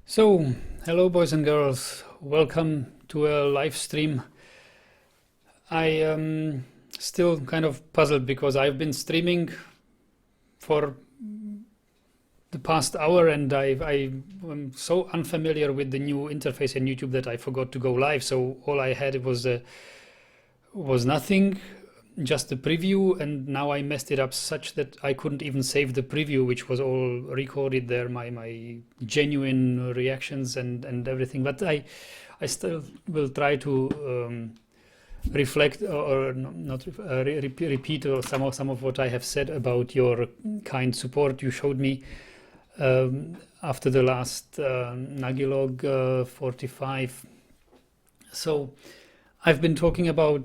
So, hello boys and girls, welcome to a live stream. I am still kind of puzzled because I've been streaming for the past hour and I am so unfamiliar with the new interface in YouTube that I forgot to go live. So all I had was nothing, just a preview, and now I messed it up such that I couldn't even save the preview, which was all recorded there, my genuine reactions and everything. But I still will try to reflect or not repeat some of what I have said about your kind support you showed me after the last Nagilog 45. So I've been talking about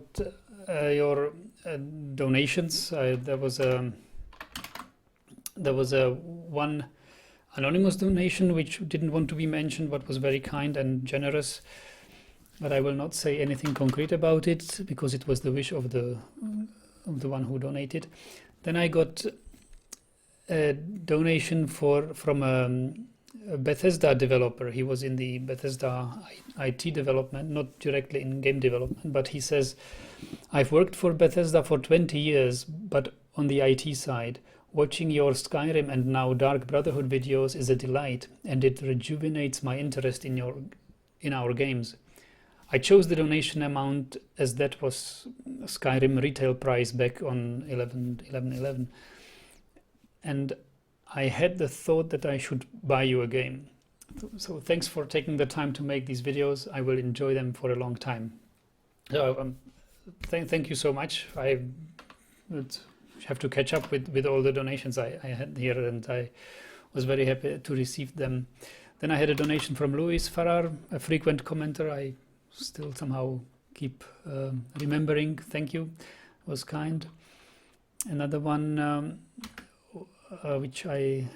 your donations. There was a one anonymous donation which didn't want to be mentioned but was very kind and generous, but I will not say anything concrete about it because it was the wish of the one who donated. Then I got a donation from a Bethesda developer. He was in the Bethesda IT development, not directly in game development, but he says, I've worked for Bethesda for 20 years, but on the IT side. Watching your Skyrim and now Dark Brotherhood videos is a delight, and it rejuvenates my interest in our games. I chose the donation amount as that was Skyrim retail price back on 11/11, and I had the thought that I should buy you a game. So thanks for taking the time to make these videos. I will enjoy them for a long time. So thank you so much. I would have to catch up with all the donations I had here, and I was very happy to receive them. Then I had a donation from Louis Farrar, a frequent commenter. I still somehow keep remembering. Thank you. It was kind. Another one which I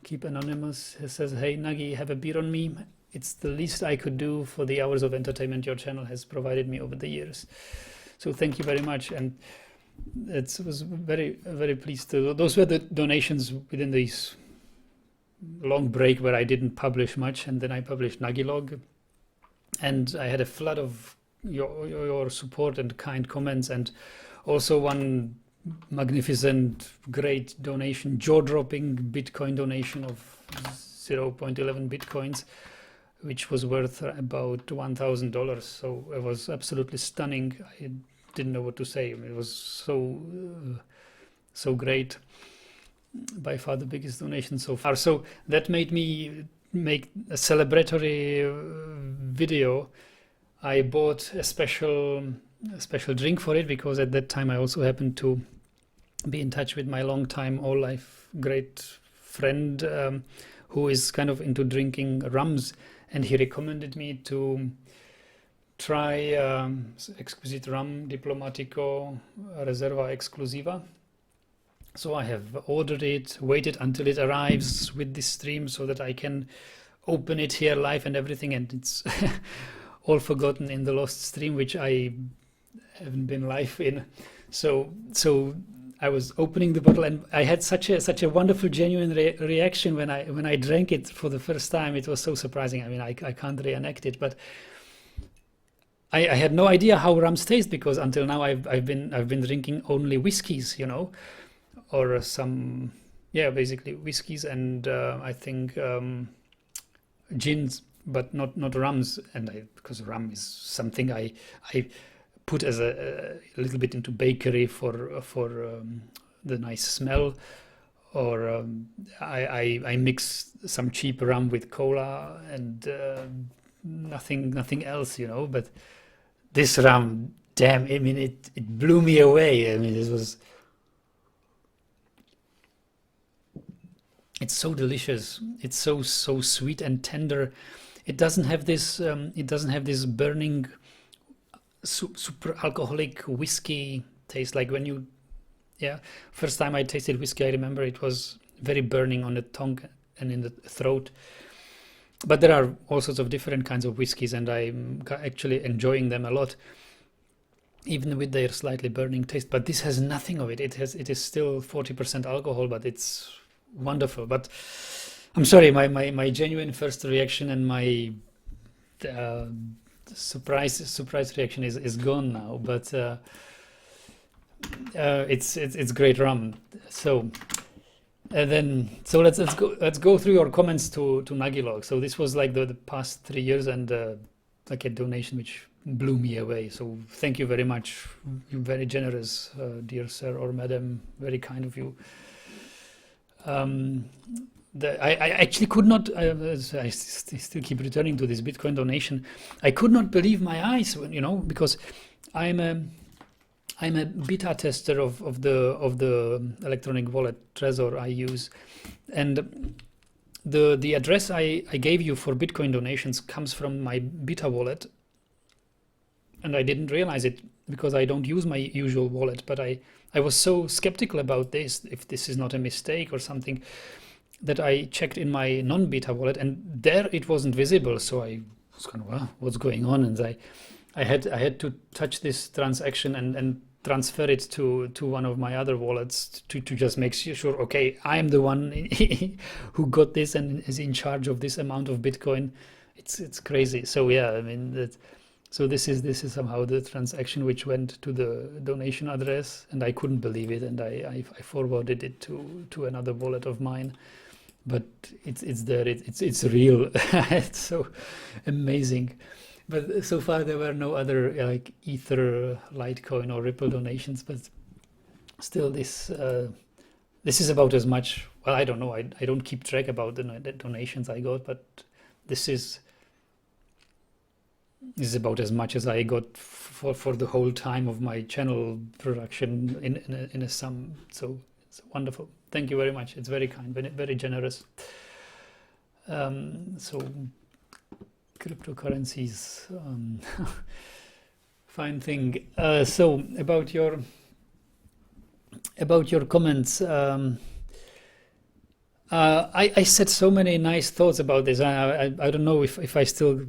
keep anonymous. It says, hey Nagi, have a beer on me. It's the least I could do for the hours of entertainment your channel has provided me over the years. So thank you very much. And it was very, very pleased to. Those were the donations within this long break where I didn't publish much, and then I published Nagilog. And I had a flood of your support and kind comments, and also one magnificent, great donation, jaw-dropping Bitcoin donation of 0.11 Bitcoins, which was worth about $1,000. So it was absolutely stunning. I didn't know what to say. I mean, it was so great. By far the biggest donation so far. So that made me make a celebratory video. I bought a special drink for it because at that time I also happened to be in touch with my longtime all-life great friend who is kind of into drinking rums, and he recommended me to try exquisite rum Diplomatico Reserva Exclusiva. So I have ordered it, waited until it arrives with this stream so that I can open it here live and everything, and it's all forgotten in the lost stream, which I haven't been live in. So I was opening the bottle, and I had such a wonderful, genuine reaction when I drank it for the first time. It was so surprising. I mean, I can't reenact it, but I had no idea how rums taste because until now I've been drinking only whiskeys, you know, or some basically whiskeys and I think gins, but not rums. And because rum is something I put as a little bit into bakery for the nice smell, or I mix some cheap rum with cola and nothing else, you know. But this rum, damn, I mean, it blew me away. I mean, it's so delicious. It's so sweet and tender. It doesn't have this burning super alcoholic whiskey taste like when you first time I tasted whiskey. I remember it was very burning on the tongue and in the throat, but there are all sorts of different kinds of whiskeys, and I'm actually enjoying them a lot, even with their slightly burning taste. But this has nothing of it. It is still 40% alcohol, but it's wonderful. But I'm sorry, my genuine first reaction and my uh, surprise reaction is gone now, but it's great rum. So and then so let's go through your comments to Nagilog. So this was like the past 3 years and like a donation which blew me away. So thank you very much. You're very generous, dear sir or madam. Very kind of you. Um, I actually could not. Still keep returning to this Bitcoin donation. I could not believe my eyes when because I'm a I'm a beta tester of the electronic wallet Trezor I use, and the address I gave you for Bitcoin donations comes from my beta wallet, and I didn't realize it because I don't use my usual wallet. But I was so skeptical about this, if this is not a mistake or something, that I checked in my non-beta wallet, and there it wasn't visible. So I was kind of, wow, what's going on? And I had to touch this transaction and transfer it to one of my other wallets to just make sure, okay, I am the one who got this and is in charge of this amount of Bitcoin. It's crazy. So yeah, I mean that. So this is somehow the transaction which went to the donation address, and I couldn't believe it, and I forwarded it to another wallet of mine. But it's there. It's real. It's so amazing. But so far there were no other like Ether, Litecoin, or Ripple donations. But still, this is about as much. Well, I don't know. I don't keep track about the donations I got, but this is about as much as I got for the whole time of my channel production in a sum. So it's wonderful. Thank you very much. It's very kind, very generous. So cryptocurrencies, fine thing. So about your comments, I said so many nice thoughts about this. I don't know if I still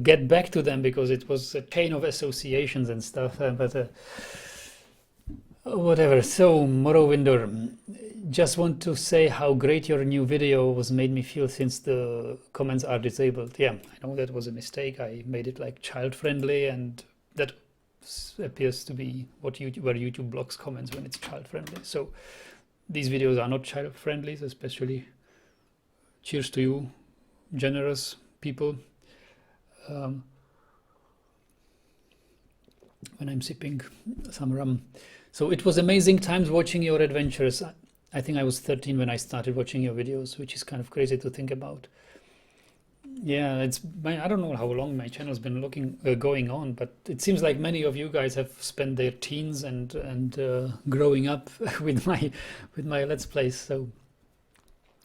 get back to them, because it was a chain of associations and stuff. But whatever. So Morrowinder, just want to say how great your new video was, made me feel, since the comments are disabled. Yeah, I know that was a mistake. I made it like child friendly, and that appears to be where YouTube blocks comments when it's child friendly. So these videos are not child friendly, especially. Cheers to you, generous people. When I'm sipping some rum. So it was amazing times watching your adventures. I think I was 13 when I started watching your videos, which is kind of crazy to think about. Yeah, I don't know how long my channel's been going on, but it seems like many of you guys have spent their teens and growing up with my Let's Plays. So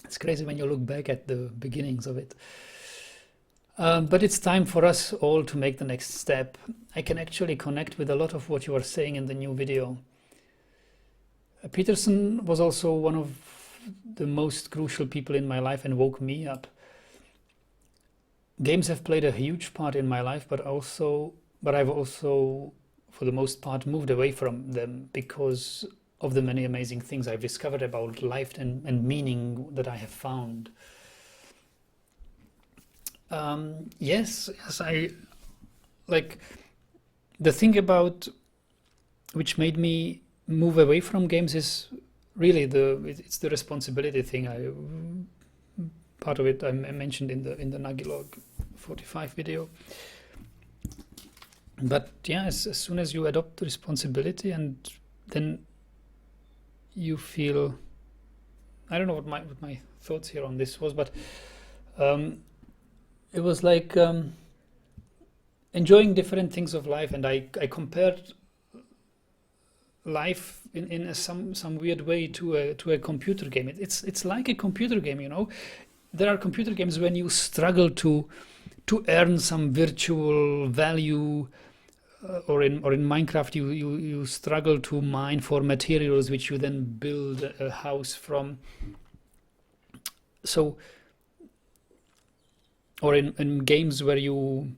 it's crazy when you look back at the beginnings of it. But it's time for us all to make the next step. I can actually connect with a lot of what you are saying in the new video. Peterson was also one of the most crucial people in my life and woke me up. Games have played a huge part in my life, but I've also, for the most part, moved away from them because of the many amazing things I've discovered about life and meaning that I have found. Yes, I like the thing about which made me move away from games is really it's the responsibility thing. Part of it I mentioned in the Nagilog 45 video. But yeah, as soon as you adopt responsibility, and then you feel, I don't know what my thoughts here on this was, but it was like enjoying different things of life, and I compared life in some weird way to a computer game. It's like a computer game, you know. There are computer games when you struggle to earn some virtual value, or in Minecraft you struggle to mine for materials which you then build a house from. So, or in games where you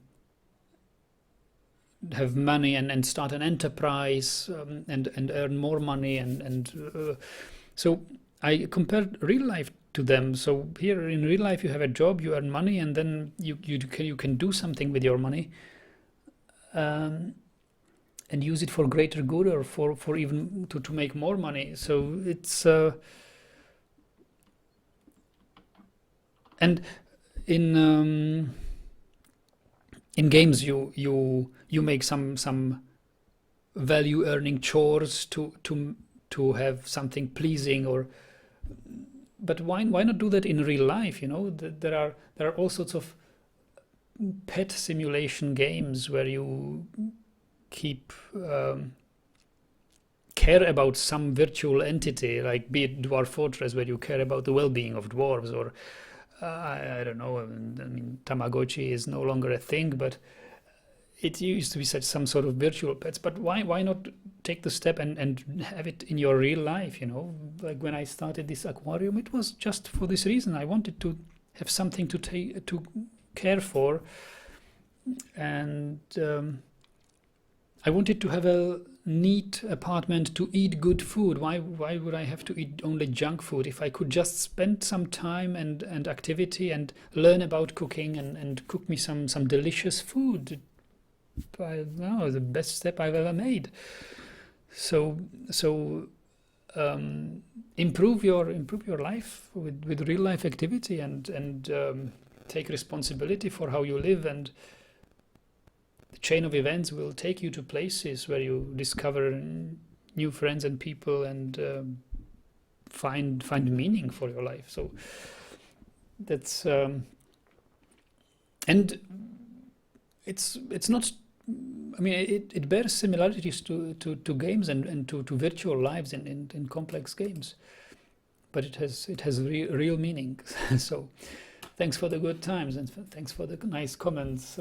have money and start an enterprise, and earn more money, and so I compared real life to them. So here in real life, you have a job, you earn money, and then you can do something with your money, and use it for greater good, or for even to make more money. So it's and in games you make some value earning chores to have something pleasing, or but why not do that in real life? There are all sorts of pet simulation games where you keep care about some virtual entity, like be it Dwarf Fortress, where you care about the well-being of dwarves, or I don't know. I mean, Tamagotchi is no longer a thing, but it used to be some sort of virtual pets. But why not take the step and have it in your real life? Like when I started this aquarium, it was just for this reason. I wanted to have something to care for, and I wanted to have a neat apartment to eat good food. Why would I have to eat only junk food if I could just spend some time and activity and learn about cooking and cook me some delicious food? I don't know, the best step I've ever made. So improve your life with real life activity, and take responsibility for how you live, and the chain of events will take you to places where you discover new friends and people, and find meaning for your life. So that's and it's not. I mean, it bears similarities to games and to virtual lives in complex games, but it has real meaning. So thanks for the good times, and thanks for the nice comments.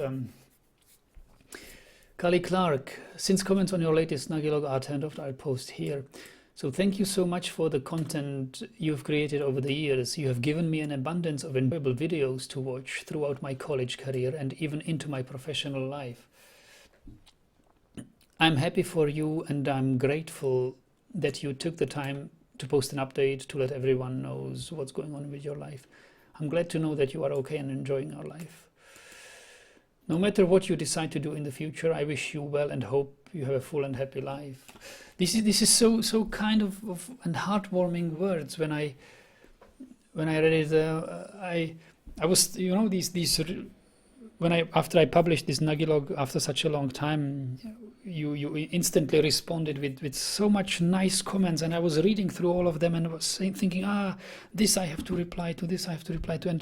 Kali Clark, since comments on your latest Nagilog are turned off, I'll post here. So thank you so much for the content you've created over the years. You have given me an abundance of enjoyable videos to watch throughout my college career and even into my professional life. I'm happy for you, and I'm grateful that you took the time to post an update to let everyone knows what's going on with your life. I'm glad to know that you are okay and enjoying our life. No matter what you decide to do in the future, I wish you well and hope you have a full and happy life. This is so kind of and heartwarming words. When I read it, I was, these after I published this Nagilog after such a long time, you instantly responded with so much nice comments, and I was reading through all of them and was thinking, this I have to reply to, this I have to reply to,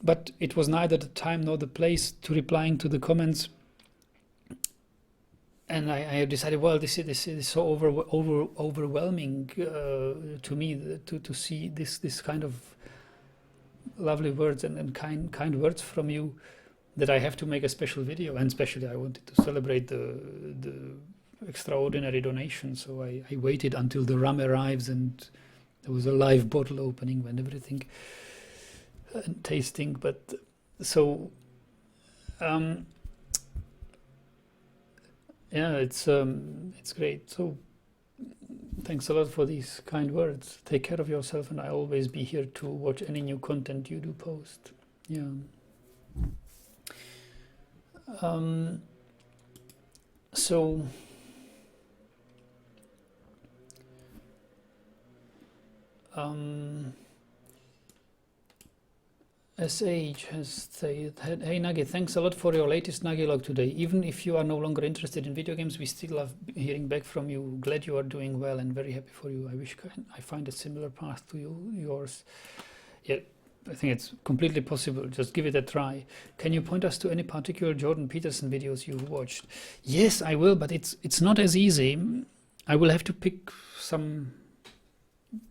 but it was neither the time nor the place to replying to the comments. And I decided, well, this is so overwhelming to me to see this kind of lovely words and kind words from you, that I have to make a special video. And especially I wanted to celebrate the extraordinary donation, so I waited until the rum arrives, and there was a live bottle opening and everything, and tasting. But so yeah, it's great. So thanks a lot for these kind words. Take care of yourself, and I'll always be here to watch any new content you do post. Yeah. So SH has said, hey Nagi, thanks a lot for your latest Nagilog today. Even if you are no longer interested in video games, we still love hearing back from you. Glad you are doing well and very happy for you. I wish I find a similar path to yours. Yeah, I think it's completely possible. Just give it a try. Can you point us to any particular Jordan Peterson videos you've watched? Yes, I will, but it's not as easy. I will have to pick some,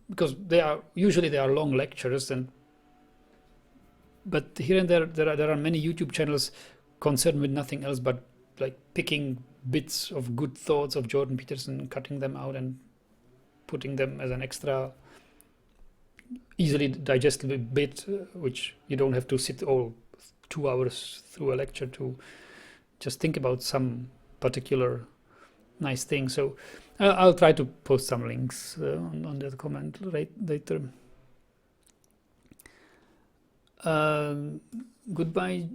because they are long lectures, but here and there are many YouTube channels concerned with nothing else but like picking bits of good thoughts of Jordan Peterson, cutting them out and putting them as an extra easily digestible bit, which you don't have to sit all 2 hours through a lecture to just think about some particular nice thing. So I'll try to post some links on that comment later. Goodbye,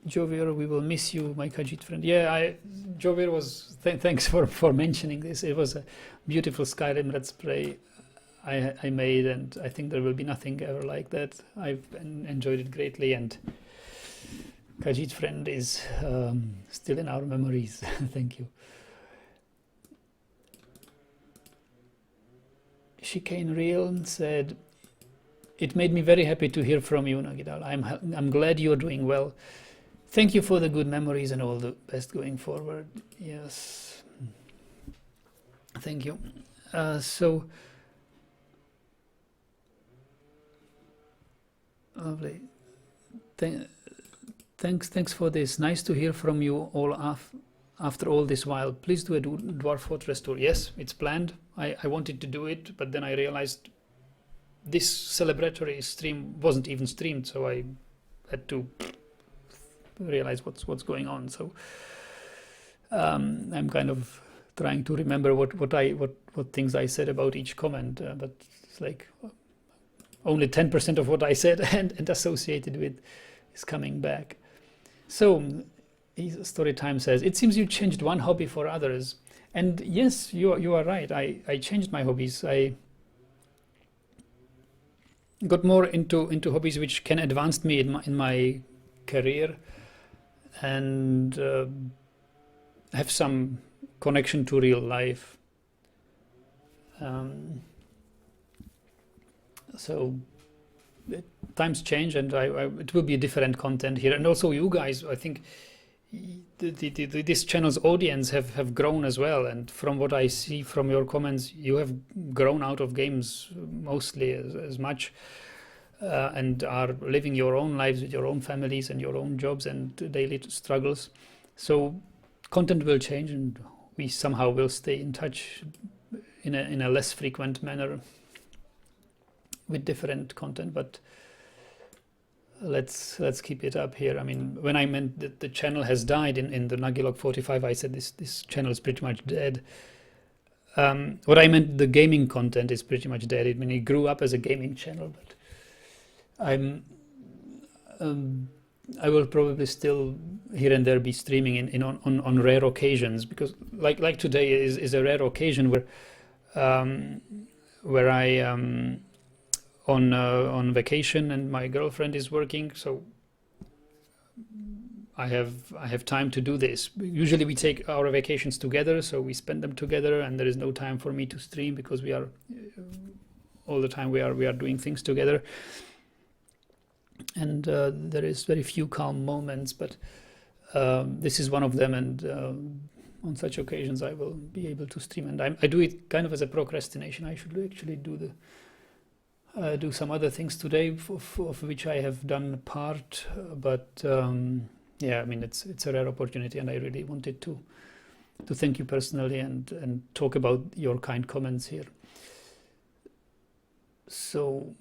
Jovier. We will miss you, my Khajiit friend. Yeah, Jovier was. Thanks for mentioning this. It was a beautiful Skyrim Let's Play I made, and I think there will be nothing ever like that. I've enjoyed it greatly, and Khajiit friend is still in our memories. Thank you. Chicane Real said, "It made me very happy to hear from you, Nagilog. I'm glad you're doing well. Thank you for the good memories and all the best going forward." Yes, thank you. So lovely. Thanks for this. Nice to hear from you all after all this while. Please do a Dwarf Fortress tour. Yes, it's planned. I wanted to do it, but then I realized this celebratory stream wasn't even streamed, so I had to realize what's going on. So I'm kind of trying to remember what things I said about each comment, but it's like only 10% of what I said and associated with is coming back. So Storytime says, "It seems you changed one hobby for others." And yes, you are right. I changed my hobbies. I got more into hobbies which can advance me in my career and have some connection to real life. So times change, and it will be different content here. And also you guys, I think this channel's audience have grown as well, and from what I see from your comments, you have grown out of games mostly as much, and are living your own lives with your own families and your own jobs and daily struggles. So content will change, and we somehow will stay in touch in a less frequent manner with different content, but let's keep it up here. I mean, when I meant that the channel has died in the Nagilog 45, I said this channel is pretty much dead. What I meant, the gaming content is pretty much dead. I mean, it grew up as a gaming channel, but I will probably still here and there be streaming on rare occasions, because like today is a rare occasion where I on vacation and my girlfriend is working, so I have time to do this. Usually we take our vacations together, so we spend them together, and there is no time for me to stream because we are all the time we are doing things together, and there is very few calm moments, but this is one of them, and on such occasions I will be able to stream, and I do it kind of as a procrastination. I should actually do some other things today, of which I have done part, but yeah, I mean, it's a rare opportunity, and I really wanted to thank you personally and talk about your kind comments here. So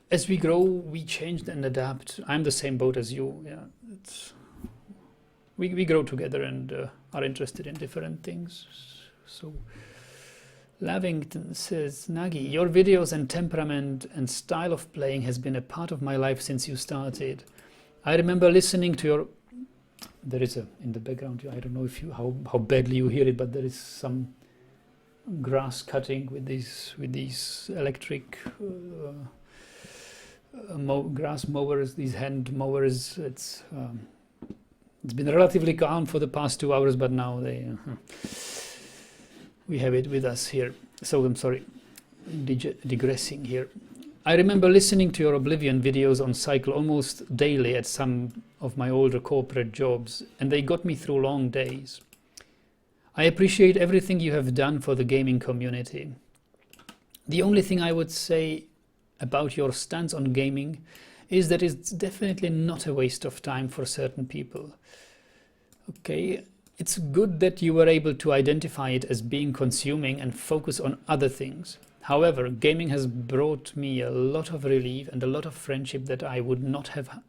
as we grow, we change and adapt. I'm the same boat as you. Yeah, we grow together and are interested in different things. So Lavington says, "Nagi, your videos and temperament and style of playing has been a part of my life since you started. I remember listening to your..." There is in the background, I don't know if how badly you hear it, but there is some grass cutting with these electric grass mowers, these hand mowers. It's been relatively calm for the past 2 hours, but now we have it with us here. So I'm sorry, digressing here. I remember listening to your Oblivion videos on Cycle almost daily at some of my older corporate jobs, and they got me through long days. I appreciate everything you have done for the gaming community. The only thing I would say about your stance on gaming is that it's definitely not a waste of time for certain people. Okay, it's good that you were able to identify it as being consuming and focus on other things. However, gaming has brought me a lot of relief and a lot of friendship that I would not have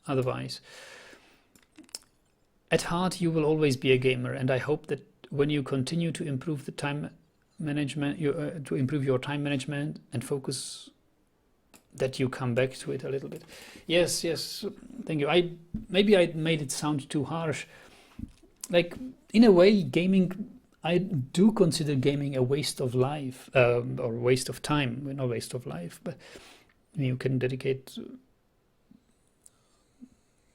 otherwise. at heart you will always be a gamer, and I hope that when you continue to improve the time management, to improve your time management and focus, that you come back to it a little bit. Yes, yes, thank you. Maybe I made it sound too harsh. Like, in a way, gaming, I do consider gaming a waste of life, or waste of time. Well, not waste of life, but you can dedicate.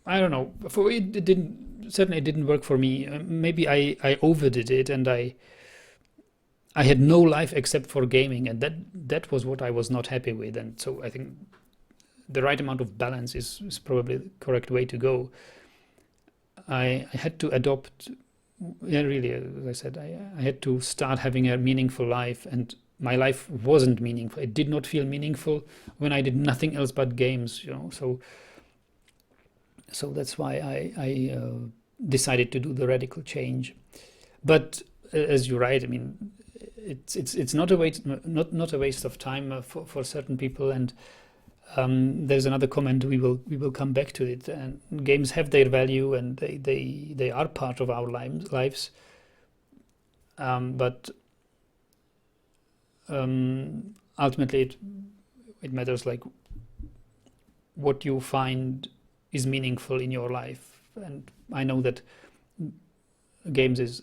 I don't know. For it didn't, certainly it didn't work for me. Maybe I overdid it, and I had no life except for gaming, and that was what I was not happy with. And so I think the right amount of balance is probably the correct way to go. I had to adopt, yeah, really, as I said, I had to start having a meaningful life, and my life wasn't meaningful. It did not feel meaningful when I did nothing else but games, so that's why I decided to do the radical change. But as you're right, I mean, it's not a waste, not a waste of time for certain people. And there's another comment, we will come back to it. And games have their value, and they are part of our lives. But ultimately, it matters like what you find is meaningful in your life. And I know that games is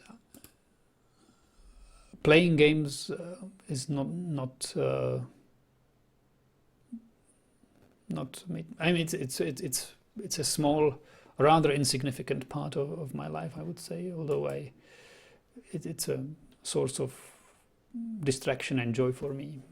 playing games is not I mean, it's a small, rather insignificant part of my life, I would say, although it's a source of distraction and joy for me.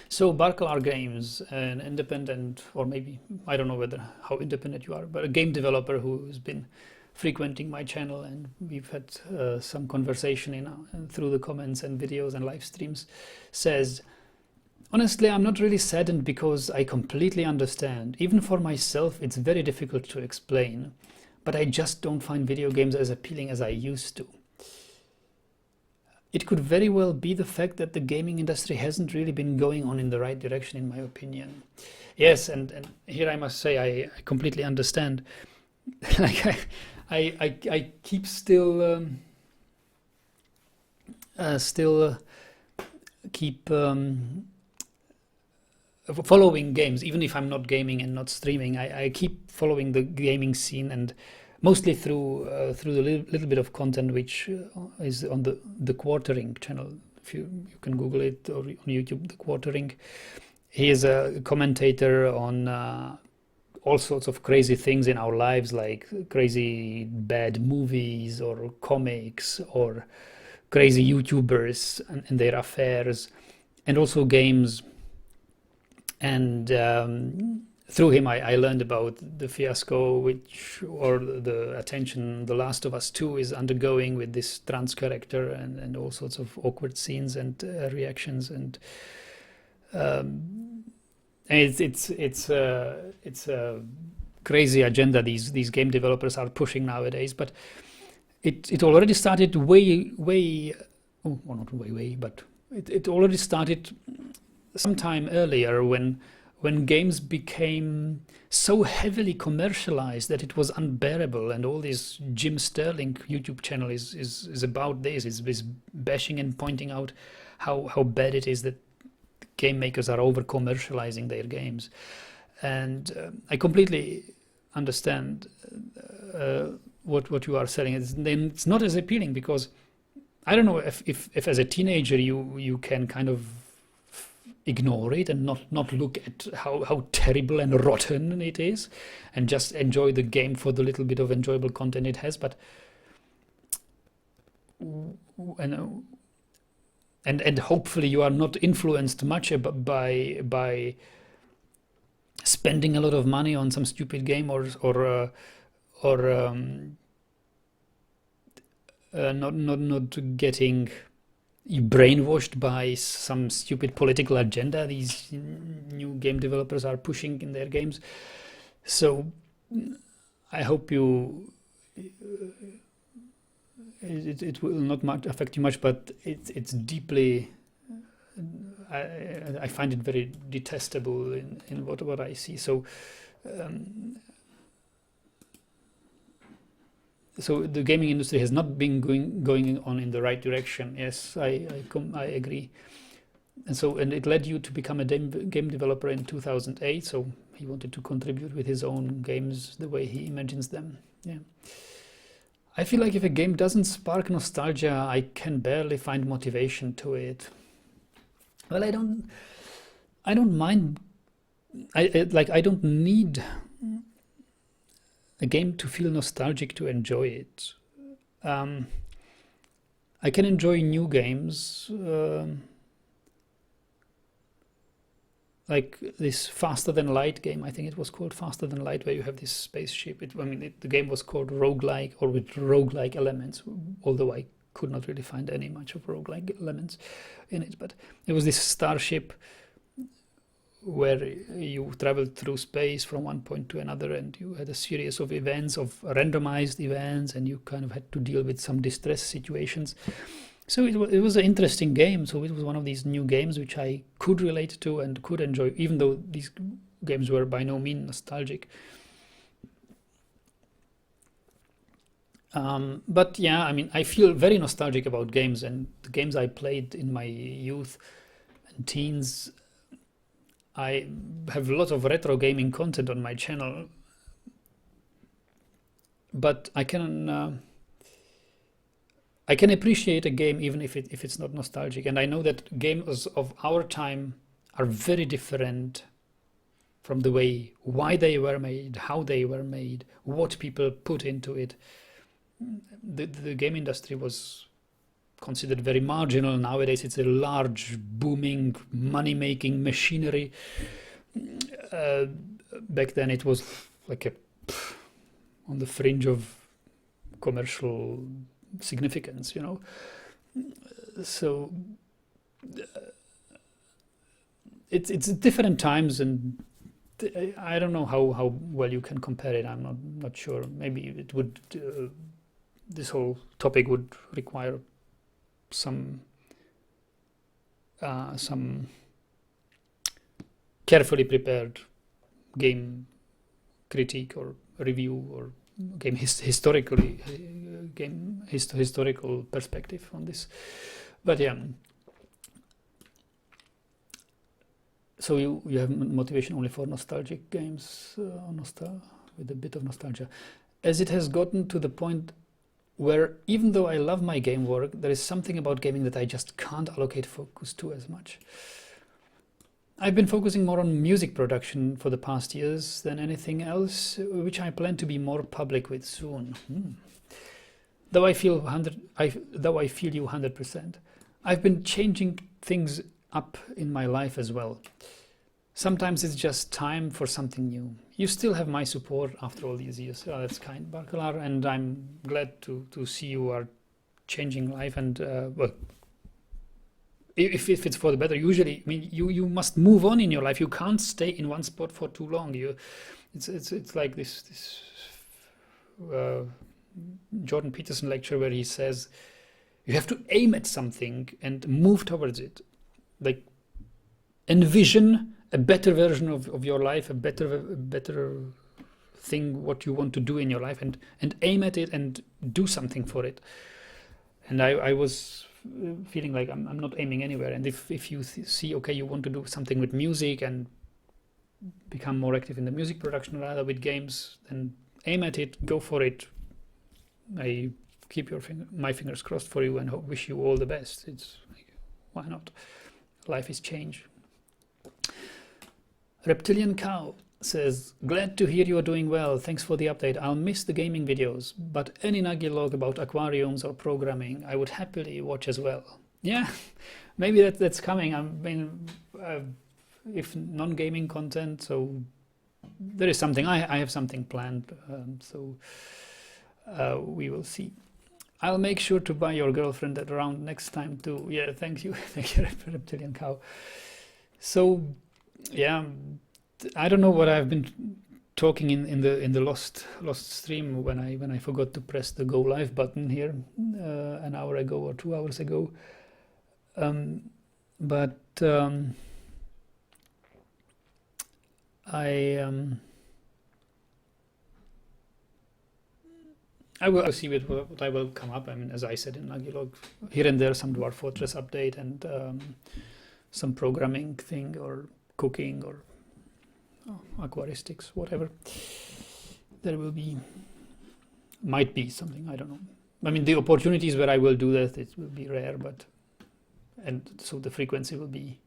So Barcalar Games, an independent, or maybe, I don't know how independent you are, but a game developer who's been frequenting my channel, and we've had some conversation through the comments and videos and live streams, says, honestly, I'm not really saddened because I completely understand. Even for myself, it's very difficult to explain, but I just don't find video games as appealing as I used to. It could very well be the fact that the gaming industry hasn't really been going on in the right direction, in my opinion. Yes, and here I must say I completely understand. Like I keep still keep following games, even if I'm not gaming and not streaming. I keep following the gaming scene, and mostly through the little bit of content which is on the Quartering channel. If you can Google it, or on YouTube, the Quartering. He is a commentator on all sorts of crazy things in our lives, like crazy bad movies or comics or crazy YouTubers and their affairs, and also games. And through him, I learned about the fiasco or the attention The Last of Us 2 is undergoing with this trans character, and all sorts of awkward scenes and reactions. And it's a crazy agenda these game developers are pushing nowadays. But it already started not way, but it already started sometime earlier, when games became so heavily commercialized that it was unbearable. And all this Jim Sterling YouTube channel is about this, is bashing and pointing out how bad it is that game makers are over commercializing their games. And I completely understand what you are saying. It's not as appealing, because I don't know if as a teenager you can kind of ignore it and not look at how terrible and rotten it is, and just enjoy the game for the little bit of enjoyable content it has. But and hopefully you are not influenced much by spending a lot of money on some stupid game, or not getting brainwashed by some stupid political agenda these new game developers are pushing in their games. So I hope it will not affect you much, but it's deeply, I find it very detestable in what I see. So so the gaming industry has not been going on in the right direction. Yes, I agree. And it led you to become a game developer in 2008. So he wanted to contribute with his own games the way he imagines them. Yeah. I feel like if a game doesn't spark nostalgia, I can barely find motivation to it. Well, I don't mind. I don't need a game to feel nostalgic to enjoy it. I can enjoy new games, like this Faster Than Light game. I think it was called Faster Than Light, where you have this spaceship. The game was called roguelike, or with roguelike elements, although I could not really find any much of roguelike elements in it. But it was this starship where you traveled through space from one point to another, and you had a series of events, of randomized events, and you kind of had to deal with some distress situations. So it was an interesting game. So it was one of these new games which I could relate to and could enjoy, even though these games were by no means nostalgic. But yeah, I mean, I feel very nostalgic about games, and the games I played in my youth and teens. I have a lot of retro gaming content on my channel, but I can appreciate a game even if it's not nostalgic. And I know that games of our time are very different from the way why they were made, how they were made, what people put into it. The game industry was considered very marginal. Nowadays it's a large, booming, money-making machinery. Back then it was like on the fringe of commercial significance, you know. So it's different times, and I don't know how well you can compare it. I'm not sure. Maybe it would this whole topic would require some carefully prepared game critique or review, or game historical perspective on this. But yeah, so you have motivation only for nostalgic games, with a bit of nostalgia, as it has gotten to the point where even though I love my game work, there is something about gaming that I just can't allocate focus to as much. I've been focusing more on music production for the past years than anything else, which I plan to be more public with soon. Though I feel you 100%. I've been changing things up in my life as well. Sometimes it's just time for something new. You still have my support after all these years. Oh, that's kind, Barkelar, and I'm glad to see you are changing life. And well, if it's for the better, usually, I mean, you must move on in your life. You can't stay in one spot for too long. It's like this Jordan Peterson lecture where he says you have to aim at something and move towards it. Like, envision a better version of your life, a better thing, what you want to do in your life, and aim at it and do something for it. And I was feeling like I'm not aiming anywhere. And if you see, okay, you want to do something with music and become more active in the music production rather with games, then aim at it, go for it. I keep my fingers crossed for you and wish you all the best. It's like, why not? Life is change. Reptilian Cow says, glad to hear you are doing well. Thanks for the update. I'll miss the gaming videos, but any Nagilog about aquariums or programming, I would happily watch as well. Yeah, maybe that's coming. I mean, if non-gaming content, so there is something. I have something planned, so we will see. I'll make sure to buy your girlfriend that round next time too. Yeah, thank you, thank you, Reptilian Cow. So, yeah, I don't know what I've been talking in the lost stream when I forgot to press the go live button here an hour ago or 2 hours ago. But I will see what I will come up. I mean, as I said in Nagilog, here and there some Dwarf Fortress update and some programming thing or cooking or aquaristics, whatever. There will be, might be something, I don't know. I mean, the opportunities where I will do that, it will be rare, and so the frequency will be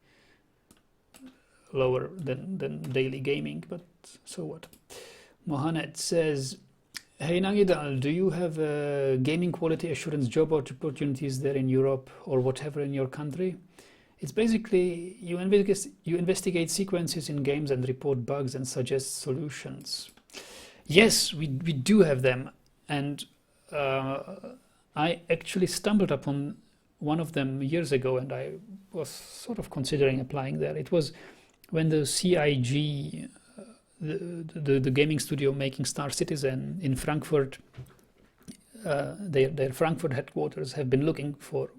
lower than daily gaming, but so what. Mohamed says, hey Nagidal, do you have gaming quality assurance job opportunities there in Europe or whatever in your country? It's basically you investigate sequences in games and report bugs and suggest solutions. Yes, we do have them, and I actually stumbled upon one of them years ago, and I was sort of considering applying there. It was when the CIG, the gaming studio making Star Citizen in Frankfurt, their Frankfurt headquarters had been looking for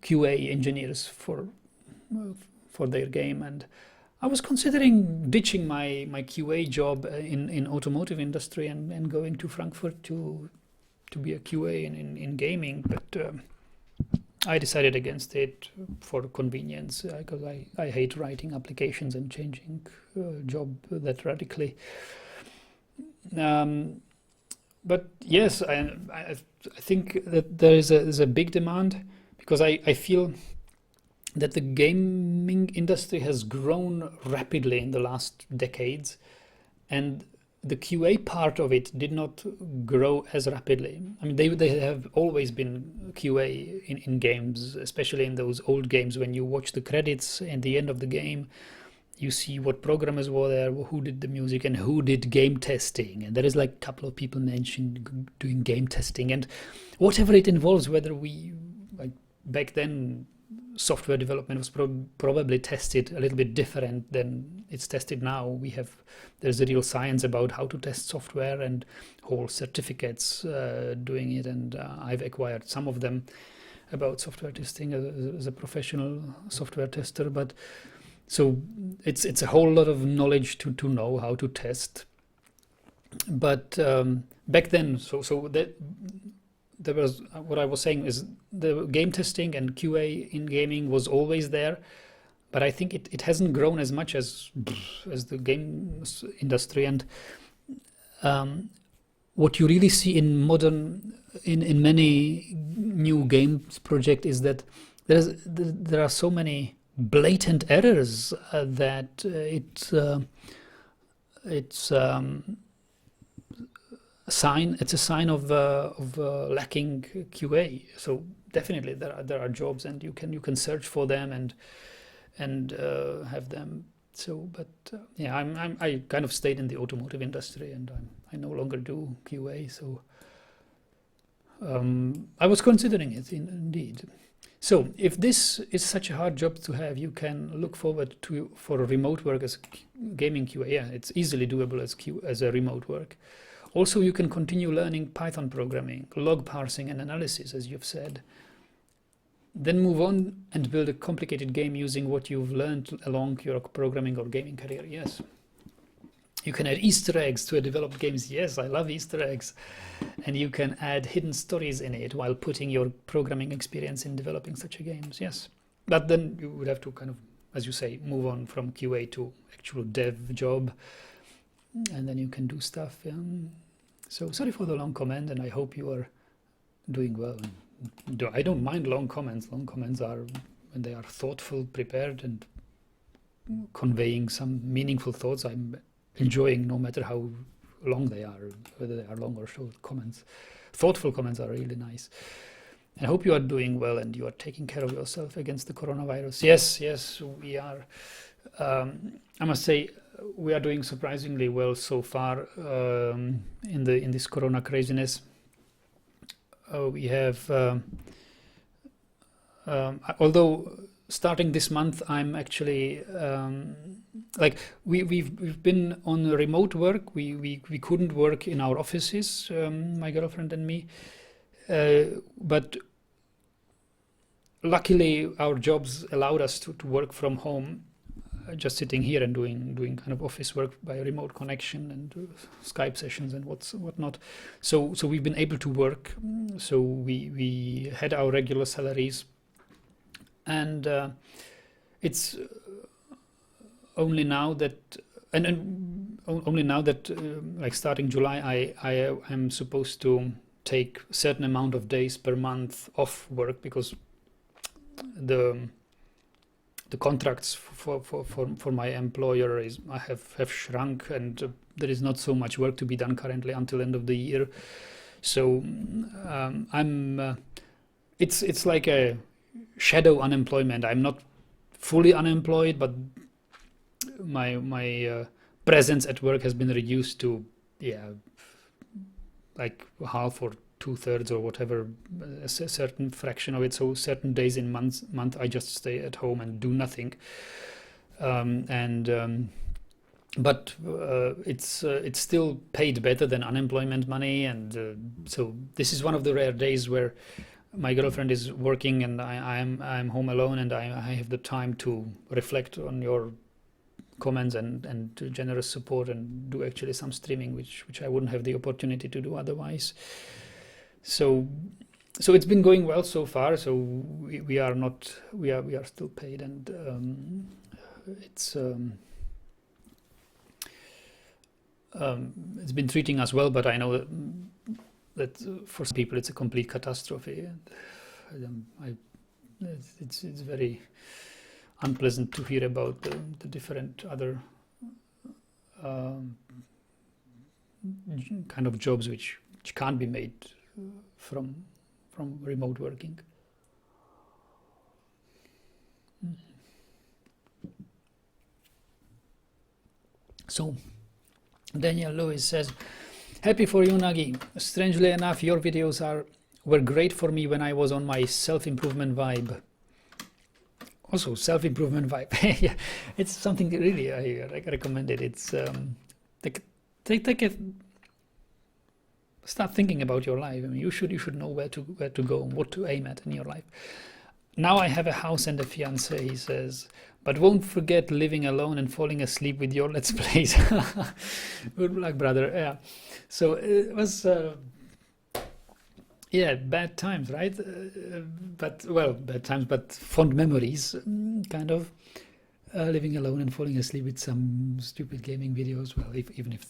QA engineers for their game, and I was considering ditching my QA job in automotive industry and going to Frankfurt to be a QA in gaming, but I decided against it for convenience because I hate writing applications and changing job that radically. But yes, I think that there is a big demand, because I feel that the gaming industry has grown rapidly in the last decades, and the QA part of it did not grow as rapidly. I mean, they have always been QA in games, especially in those old games. When you watch the credits at the end of the game, you see what programmers were there, who did the music, and who did game testing. And there is like a couple of people mentioned doing game testing, and whatever it involves, whether we, like back then, software development was probably tested a little bit different than it's tested now. There's a real science about how to test software and whole certificates doing it, and I've acquired some of them about software testing as a professional software tester. But so it's a whole lot of knowledge to know how to test. But back then, so that there was, what I was saying is the game testing and QA in gaming was always there, but I think it hasn't grown as much as the game industry. And what you really see in many new games project is that there are so many blatant errors that it's a sign of lacking QA. So definitely there are jobs, and you can search for them and have them. So, but yeah, I kind of stayed in the automotive industry, and I no longer do QA. So I was considering it indeed. So if this is such a hard job to have, you can look forward for remote work as gaming QA. Yeah, it's easily doable as a remote work. Also, you can continue learning Python programming, log parsing and analysis, as you've said. Then move on and build a complicated game using what you've learned along your programming or gaming career. Yes. You can add Easter eggs to developed games. Yes, I love Easter eggs. And you can add hidden stories in it while putting your programming experience in developing such a games. Yes. But then you would have to kind of, as you say, move on from QA to actual dev job. And then you can do stuff. So sorry for the long comment, and I hope you are doing well. I don't mind long comments. Long comments are when they are thoughtful, prepared, and conveying some meaningful thoughts. I'm enjoying, no matter how long they are, whether they are long or short comments. Thoughtful comments are really nice. I hope you are doing well and you are taking care of yourself against the coronavirus. Yes, we are. I must say, we are doing surprisingly well so far in this corona craziness. We have, although starting this month, I'm actually like we've been on remote work. We couldn't work in our offices, my girlfriend and me, but luckily our jobs allowed us to work from home. just sitting here and doing kind of office work by remote connection and Skype sessions and whatnot. So we've been able to work. So we had our regular salaries, and it's only now that only now that like starting July, I am supposed to take a certain amount of days per month off work, because the contracts for my employer is have shrunk, and there is not so much work to be done currently until end of the year. So it's like a shadow unemployment. I'm not fully unemployed, but my presence at work has been reduced to like half or 2/3 or whatever, a certain fraction of it. So certain days in month I just stay at home and do nothing, but it's still paid better than unemployment money, and so this is one of the rare days where my girlfriend is working and I'm home alone, and I have the time to reflect on your comments and generous support, and do actually some streaming, which I wouldn't have the opportunity to do otherwise. So it's been going well so far. So we are still paid, and it's been treating us well. But I know that for some people it's a complete catastrophe, and it's very unpleasant to hear about the different other kind of jobs which can't be made from remote working. So Daniel Lewis says, happy for you, Nagi. Strangely enough, your videos were great for me when I was on my self-improvement vibe. Also, self-improvement vibe. Yeah, it's something really I recommend it. It's start thinking about your life. I mean, you should know where to go and what to aim at in your life. Now I have a house and a fiance, he says, but won't forget living alone and falling asleep with your Let's Plays. Good luck, brother. Yeah. So it was. Bad times, right? Bad times, but fond memories, kind of. Living alone and falling asleep with some stupid gaming videos. Well, even if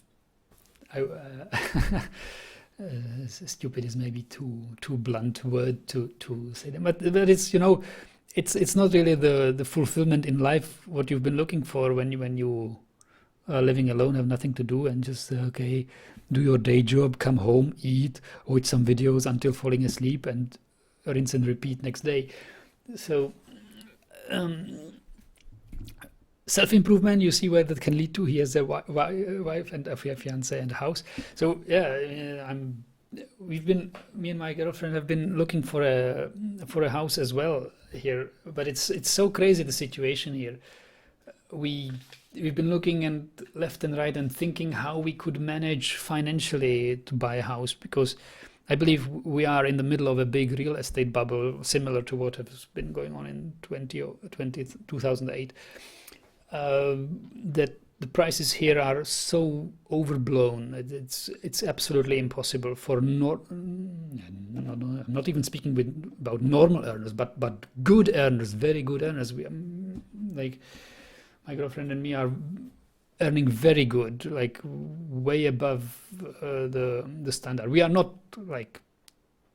stupid is maybe too blunt word to say them, but it's it's not really the fulfillment in life what you've been looking for when you are living alone, have nothing to do, and just do your day job, come home, eat, watch some videos until falling asleep, and rinse and repeat next day. So self-improvement, you see where that can lead to. He has a wife and a fiance and a house. So me and my girlfriend have been looking for a house as well here, but it's so crazy, the situation here. We've been looking and left and right and thinking how we could manage financially to buy a house, because I believe we are in the middle of a big real estate bubble, similar to what has been going on in 2008. That the prices here are so overblown. It's absolutely impossible for I'm not even speaking about normal earners, but good earners, very good earners. We like my girlfriend and me are earning very good, like way above the standard. We are not like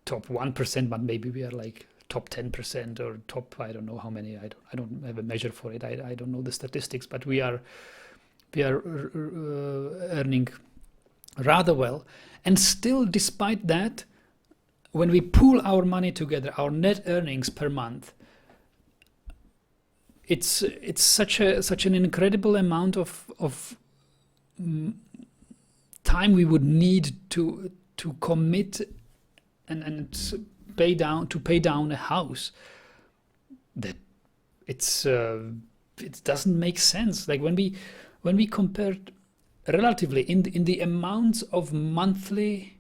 top 1%, but maybe we are like top 10% or top, I don't know how many. I don't have a measure for it. I don't know the statistics, but we are earning rather well. And still, despite that, when we pool our money together, our net earnings per month, it's such an incredible amount of time we would need to commit and pay down a house, that it doesn't make sense. Like when we compared relatively in the amounts of monthly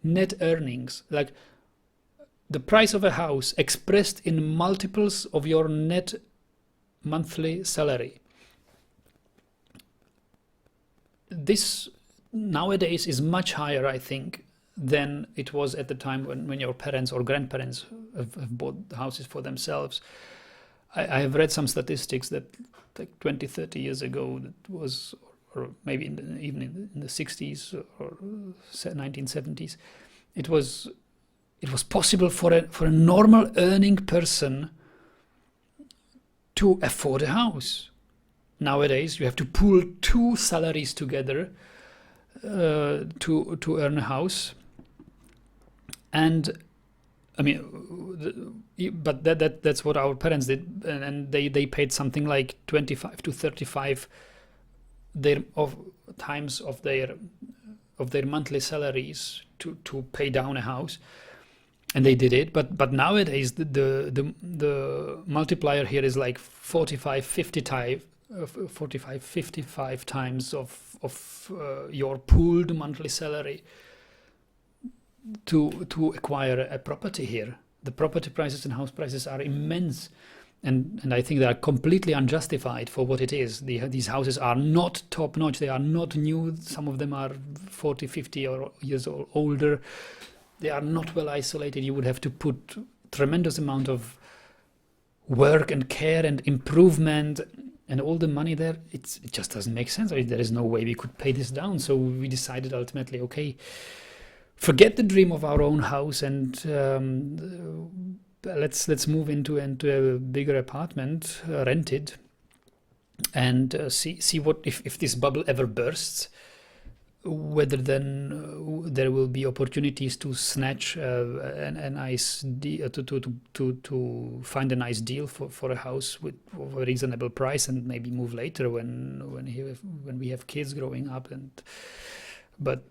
net earnings, like the price of a house expressed in multiples of your net monthly salary, this nowadays is much higher, I think, than it was at the time when your parents or grandparents have bought houses for themselves. I have read some statistics that like 20, 30 years ago, that was, or maybe even in the 60s or 1970s, it was possible for a normal earning person to afford a house. Nowadays, you have to pull two salaries together to earn a house, and I mean, but that's what our parents did, and they paid something like 25 to 35 times of their monthly salaries to pay down a house, and they did it. But nowadays the multiplier here is like 45, 55 times of your pooled monthly salary to acquire a property here. The property prices and house prices are immense, and I think they are completely unjustified for what it is. These houses are not top notch. They are not new. Some of them are 40, 50 years older. They are not well isolated. You would have to put tremendous amount of work and care and improvement and all the money there. It just doesn't make sense. I mean, there is no way we could pay this down. So we decided ultimately, okay, forget the dream of our own house, and let's move into a bigger apartment, rented, and see what if this bubble ever bursts, whether then there will be opportunities to snatch a nice deal, to find a nice deal for a house with a reasonable price, and maybe move later when we have kids growing up. But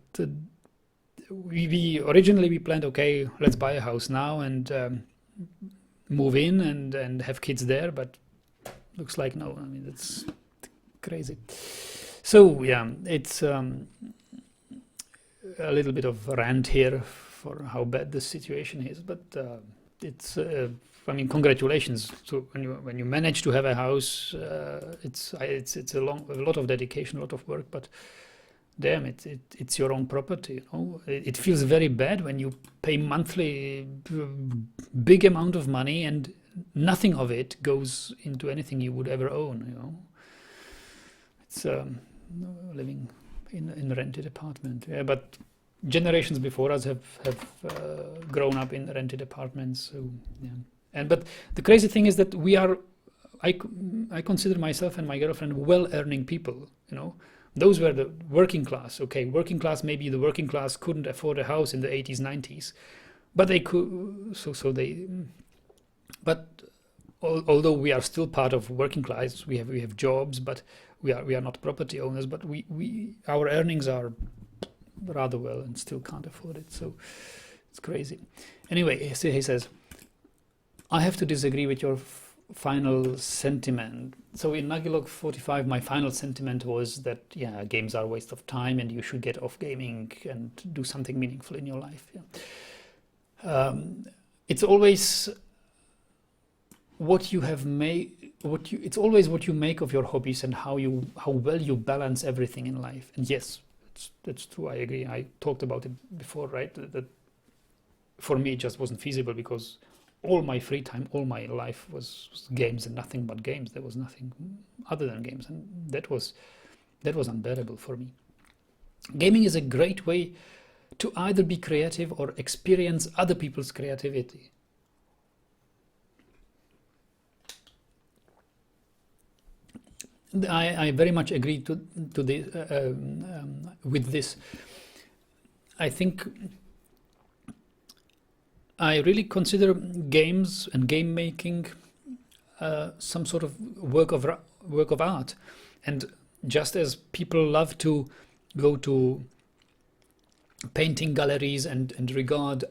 we originally planned, okay, let's buy a house now and move in and have kids there, but looks like no. I mean, that's crazy. So yeah, it's a little bit of rant here for how bad the situation is, but it's I mean, congratulations. So when you manage to have a house, it's a lot of dedication, a lot of work, but damn, it's your own property. You know, it feels very bad when you pay monthly big amount of money and nothing of it goes into anything you would ever own. You know, it's living in a rented apartment. Yeah, but generations before us have grown up in rented apartments. So yeah, but the crazy thing is that I consider myself and my girlfriend well-earning people. You know. Those were the working class. Okay, working class. Maybe the working class couldn't afford a house in the 80s, 90s, but they could. But although we are still part of working class, we have jobs, but we are not property owners. But our earnings are rather well and still can't afford it. So it's crazy. Anyway, he says, I have to disagree with your final sentiment. So in Nagilog 45, my final sentiment was that yeah, games are a waste of time and you should get off gaming and do something meaningful in your life. Yeah. It's always what you have made. It's always what you make of your hobbies and how well you balance everything in life. And yes, that's true. I agree. I talked about it before, right? That for me it just wasn't feasible because all my free time, all my life was games and nothing but games. There was nothing other than games, and that was unbearable for me. Gaming is a great way to either be creative or experience other people's creativity. I very much agree with this. I think I really consider games and game making some sort of work of art, and just as people love to go to painting galleries and regard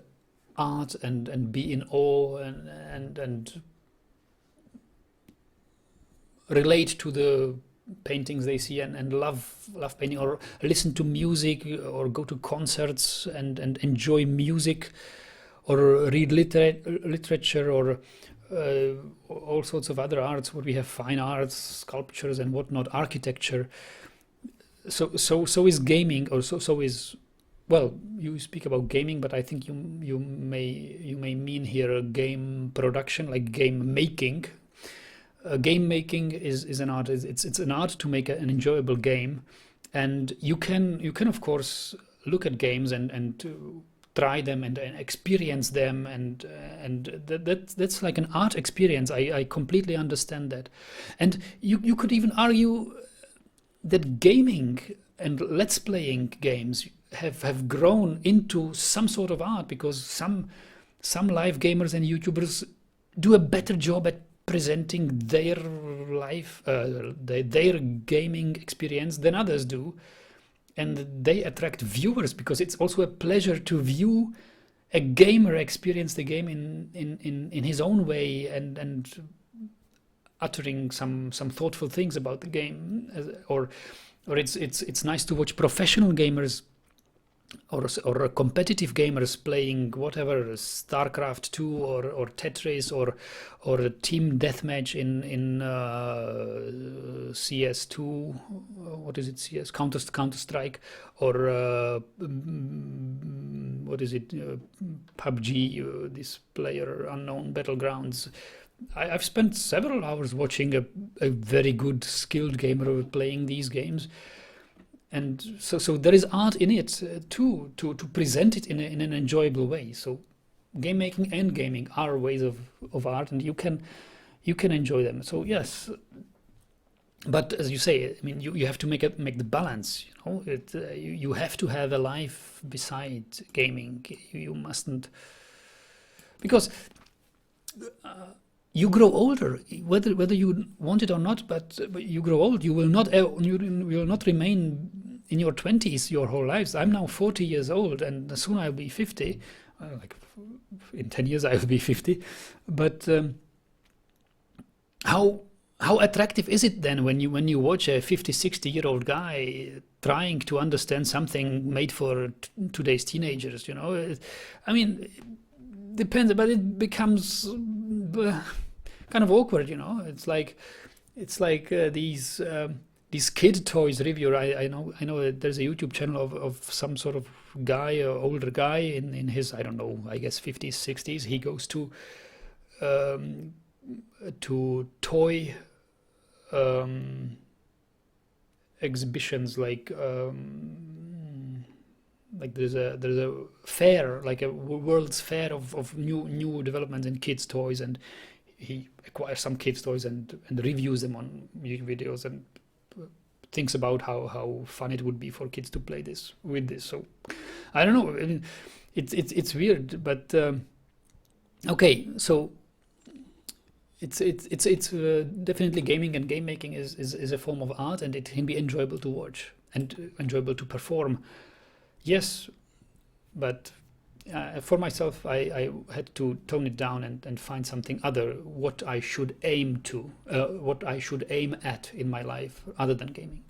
art and be in awe and relate to the paintings they see and love painting, or listen to music or go to concerts and enjoy music, or read literature, or all sorts of other arts, where we have fine arts, sculptures and whatnot, architecture. so is gaming, or so is, well, you speak about gaming, but I think you may mean here game production, like game making. Game making is an art. It's an art to make an enjoyable game, and you can of course look at games and to try them and experience them, and that's like an art experience. I completely understand that, and you could even argue that gaming and let's playing games have grown into some sort of art, because some live gamers and YouTubers do a better job at presenting their life, their gaming experience than others do, and they attract viewers because it's also a pleasure to view a gamer experience the game in his own way, and uttering some thoughtful things about the game, or it's nice to watch professional gamers or competitive gamers playing whatever, StarCraft 2 or Tetris or a team deathmatch in CS2, what is it, CS Counter Strike, or what is it, PUBG, this player unknown battlegrounds. I've spent several hours watching a very good skilled gamer playing these games. And so there is art in it too, to present it in an enjoyable way. So game making and gaming are ways of art, and you can enjoy them. So yes, but as you say, I mean, you have to make the balance. You have to have a life beside gaming. You mustn't, because you grow older, whether you want it or not. But you grow old. You will not remain in your 20s your whole lives. I'm now 40 years old, and soon I'll be 50. Like in 10 years I will be 50. But how attractive is it then when you watch a 50, 60-year-old guy trying to understand something made for today's teenagers? I mean, depends, but it becomes kind of awkward. It's like these kid toys reviewer. I know that there's a YouTube channel of some sort of guy, older guy in his, I don't know, I guess 50s, 60s. He goes to toy exhibitions, like there's a fair, like a world's fair of new developments in kids toys, and he acquires some kids toys and reviews them on YouTube videos, and thinks about how fun it would be for kids to play with this. So I don't know. I mean, it's weird, but okay. So it's definitely gaming and game making is a form of art, and it can be enjoyable to watch and enjoyable to perform. Yes, but for myself, I had to tone it down and find something other, what I should aim at in my life other than gaming.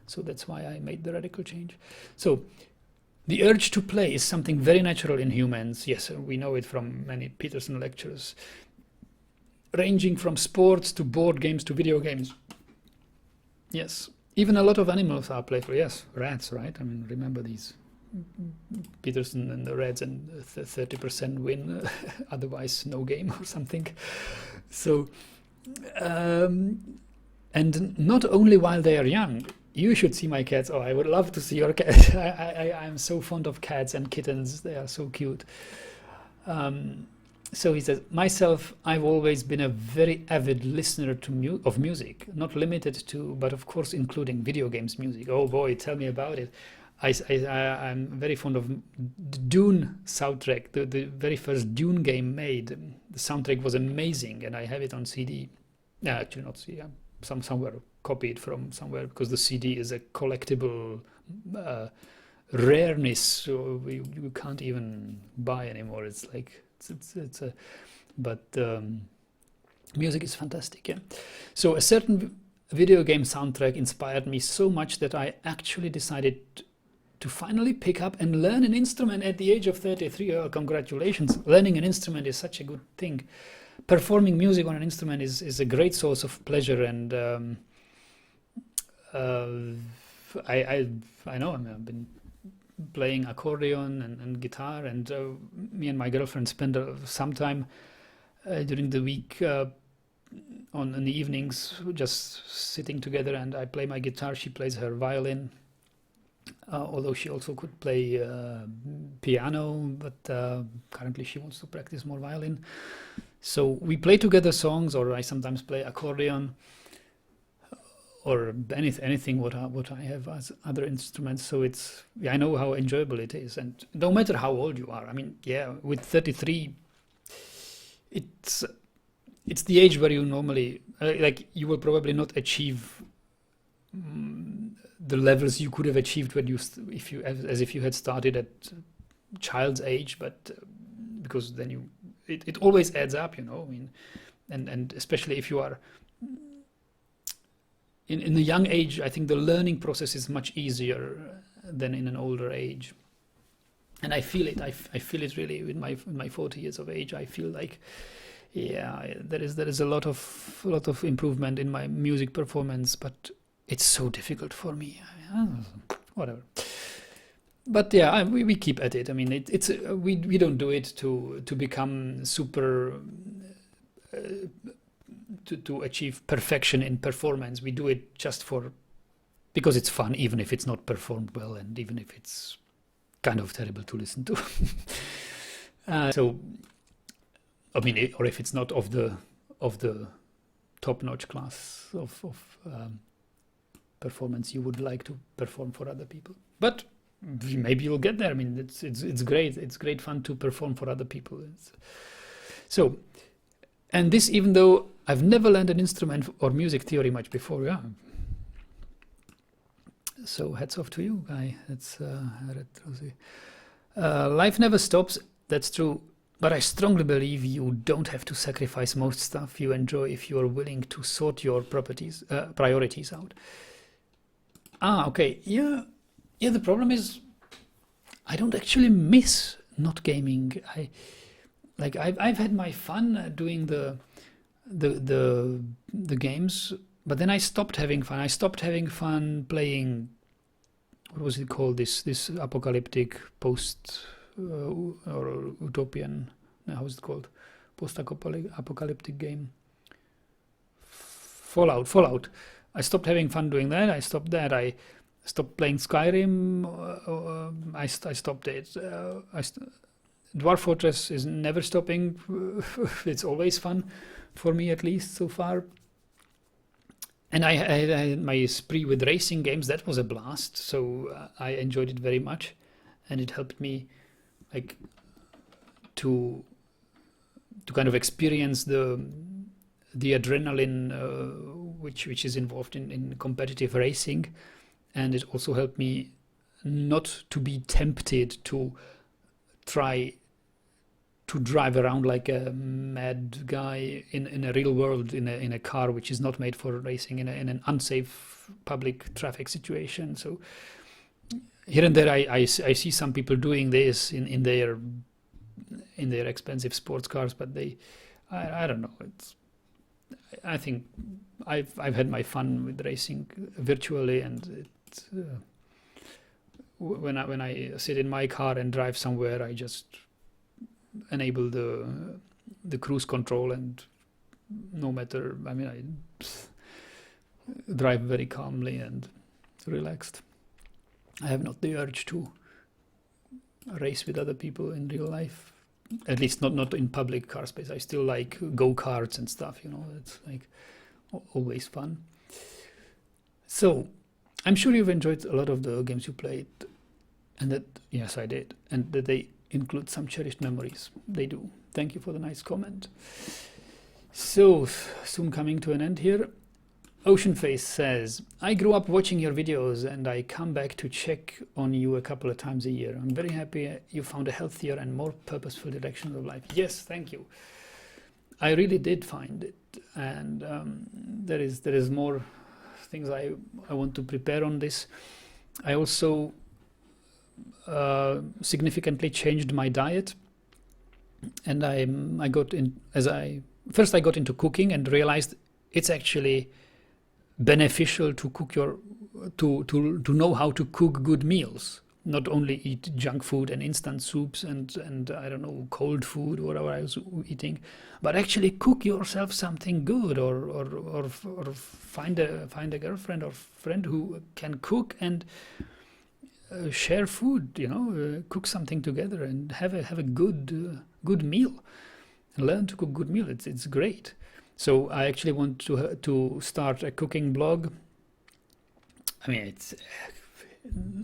So that's why I made the radical change. So the urge to play is something very natural in humans. Yes, we know it from many Peterson lectures, ranging from sports to board games to video games. Yes, even a lot of animals are playful. Yes, rats, right? I mean, remember these Peterson and the Reds, and 30% win, otherwise no game or something. So, and not only while they are young. You should see my cats. Oh, I would love to see your cat. I'm so fond of cats and kittens. They are so cute. So he says, myself, I've always been a very avid listener of music, not limited to, but of course including video games music. Oh boy, tell me about it. I'm very fond of the Dune soundtrack, the very first Dune game made. The soundtrack was amazing, and I have it on CD. No, actually not CD. Somewhere copied from somewhere, because the CD is a collectible rareness, so you can't even buy anymore. It's like music is fantastic. Yeah. So a certain video game soundtrack inspired me so much that I actually decided to finally pick up and learn an instrument at the age of 33. Oh, congratulations. Learning an instrument is such a good thing. Performing music on an instrument is a great source of pleasure and I know. I mean, I've been playing accordion and guitar, and me and my girlfriend spend some time during the week on in the evenings just sitting together, and I play my guitar, she plays her violin, although she also could play piano, but currently she wants to practice more violin. So we play together songs, or I sometimes play accordion, or anything what I have as other instruments. So it's, yeah, I know how enjoyable it is, and no matter how old you are. I mean, yeah, with 33, it's the age where you normally like you will probably not achieve the levels you could have achieved when if you as if you had started at child's age, but because then it always adds up, you know. I mean, and especially if you are in a young age, I think the learning process is much easier than in an older age. And I feel it. I feel it really in my 40 years of age. I feel like, yeah, there is a lot of improvement in my music performance, but it's so difficult for me. Whatever. But yeah, we keep at it. I mean, it's we don't do it to become super. To achieve perfection in performance. We do it just because it's fun, even if it's not performed well, and even if it's kind of terrible to listen to. So, I mean, or if it's not of the top-notch class of performance you would like to perform for other people. But maybe you'll get there. I mean, it's great. It's great fun to perform for other people. So, and this, even though I've never learned an instrument or music theory much before, yeah. So hats off to you, Guy. That's life never stops. That's true. But I strongly believe you don't have to sacrifice most stuff you enjoy if you are willing to sort your priorities out. Okay. Yeah. The problem is, I don't actually miss not gaming. I've had my fun doing the games, but then I stopped having fun. I stopped having fun playing, what was it called, this apocalyptic or utopian, no, how is it called, post-apocalyptic game, Fallout. I stopped having fun doing that. I stopped that. I stopped playing Skyrim. I stopped it. Dwarf Fortress is never stopping. It's always fun for me, at least so far. And I had my spree with racing games. That was a blast. So I enjoyed it very much, and it helped me like to kind of experience the adrenaline which is involved in competitive racing, and it also helped me not to be tempted to try to drive around like a mad guy in a real world in a car which is not made for racing in an unsafe public traffic situation. So here and there I see some people doing this in their expensive sports cars, but I don't know. I think I've had my fun with racing virtually, and it's, when I sit in my car and drive somewhere, I just enable the cruise control, and no matter, I mean, I drive very calmly and relaxed. I have not the urge to race with other people in real life, at least not in public car space. I still like go-karts and stuff, you know. It's like always fun. So I'm sure you've enjoyed a lot of the games you played, and that, yes, I did, and that they include some cherished memories. They do. Thank you for the nice comment. So soon coming to an end here. Ocean Face says, I grew up watching your videos and I come back to check on you a couple of times a year. I'm very happy you found a healthier and more purposeful direction of life. Yes, thank you. I really did find it, and there is more things I want to prepare on this. I also significantly changed my diet, and I got into cooking and realized it's actually beneficial to cook your to know how to cook good meals. Not only eat junk food and instant soups and I don't know, cold food, whatever I was eating, but actually cook yourself something good, or find a girlfriend or friend who can cook and share food. Cook something together and have a good meal. And learn to cook good meal. It's great. So I actually want to start a cooking blog. I mean, it's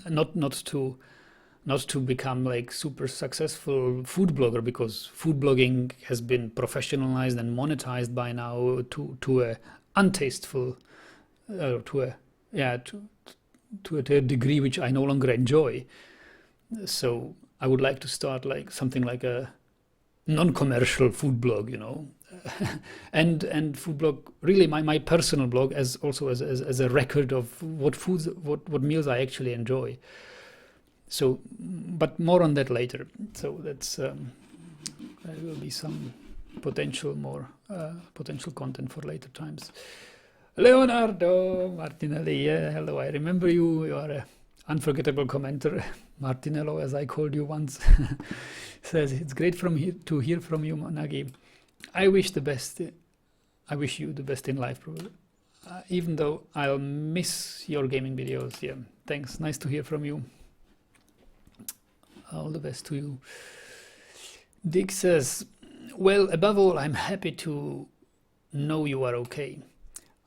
not to become like super successful food blogger, because food blogging has been professionalized and monetized by now to a untasteful to a degree which I no longer enjoy. So I would like to start like something like a non-commercial food blog, and food blog, really my personal blog, as also as a record of what foods, what meals I actually enjoy. So, but more on that later. So that's there will be some potential content for later times. Leonardo Martinelli, yeah, hello, I remember you. You are a unforgettable commenter. Martinello, as I called you once, says it's great to hear from you, Nagi. I wish the best. I wish you the best in life, probably. Even though I'll miss your gaming videos. Yeah, thanks. Nice to hear from you. All the best to you. Dick says, well, above all, I'm happy to know you are okay.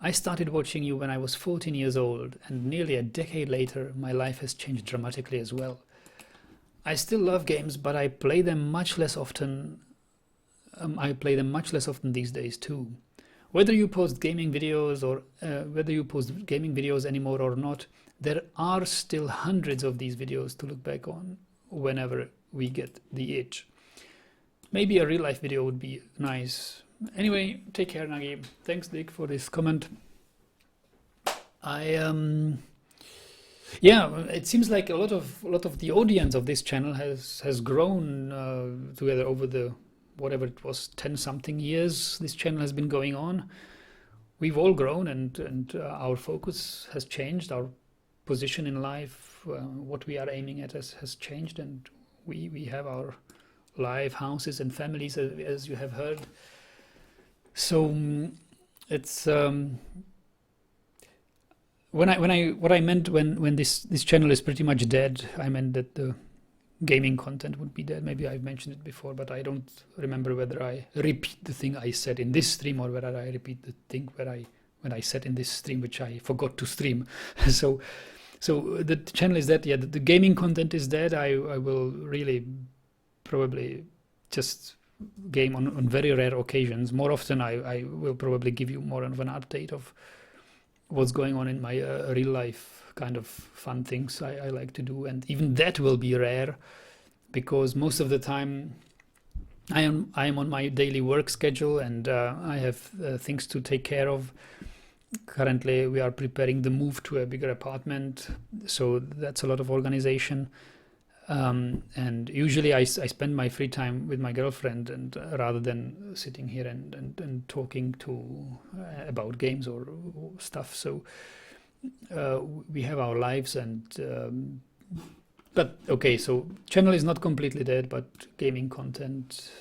I started watching you when I was 14 years old, and nearly a decade later, my life has changed dramatically as well. I still love games, but I play them much less often. These days too. Whether you post gaming videos anymore or not, there are still hundreds of these videos to look back on whenever we get the itch. Maybe a real life video would be nice. Anyway, take care, Nagi. Thanks, Dick, for this comment. It seems like a lot of the audience of this channel has grown together over the whatever it was 10-something years this channel has been going on. We've all grown, and our focus has changed. Our position in life, what we are aiming at, has changed, and we have our life, houses, and families, as you have heard. So it's what I meant when this channel is pretty much dead, I meant that the gaming content would be dead. Maybe I've mentioned it before, but I don't remember whether I repeat the thing I said in this stream or whether I repeat the thing when I said in this stream, which I forgot to stream. So the channel is dead. Yeah, the gaming content is dead. I will really probably just game on very rare occasions. More often I will probably give you more of an update of what's going on in my real life kind of fun things I like to do, and even that will be rare because most of the time I am on my daily work schedule, and I have things to take care of. Currently we are preparing the move to a bigger apartment, so that's a lot of organization. And usually I spend my free time with my girlfriend, and rather than sitting here and talking about games or stuff. So we have our lives, and but okay, so channel is not completely dead, but gaming content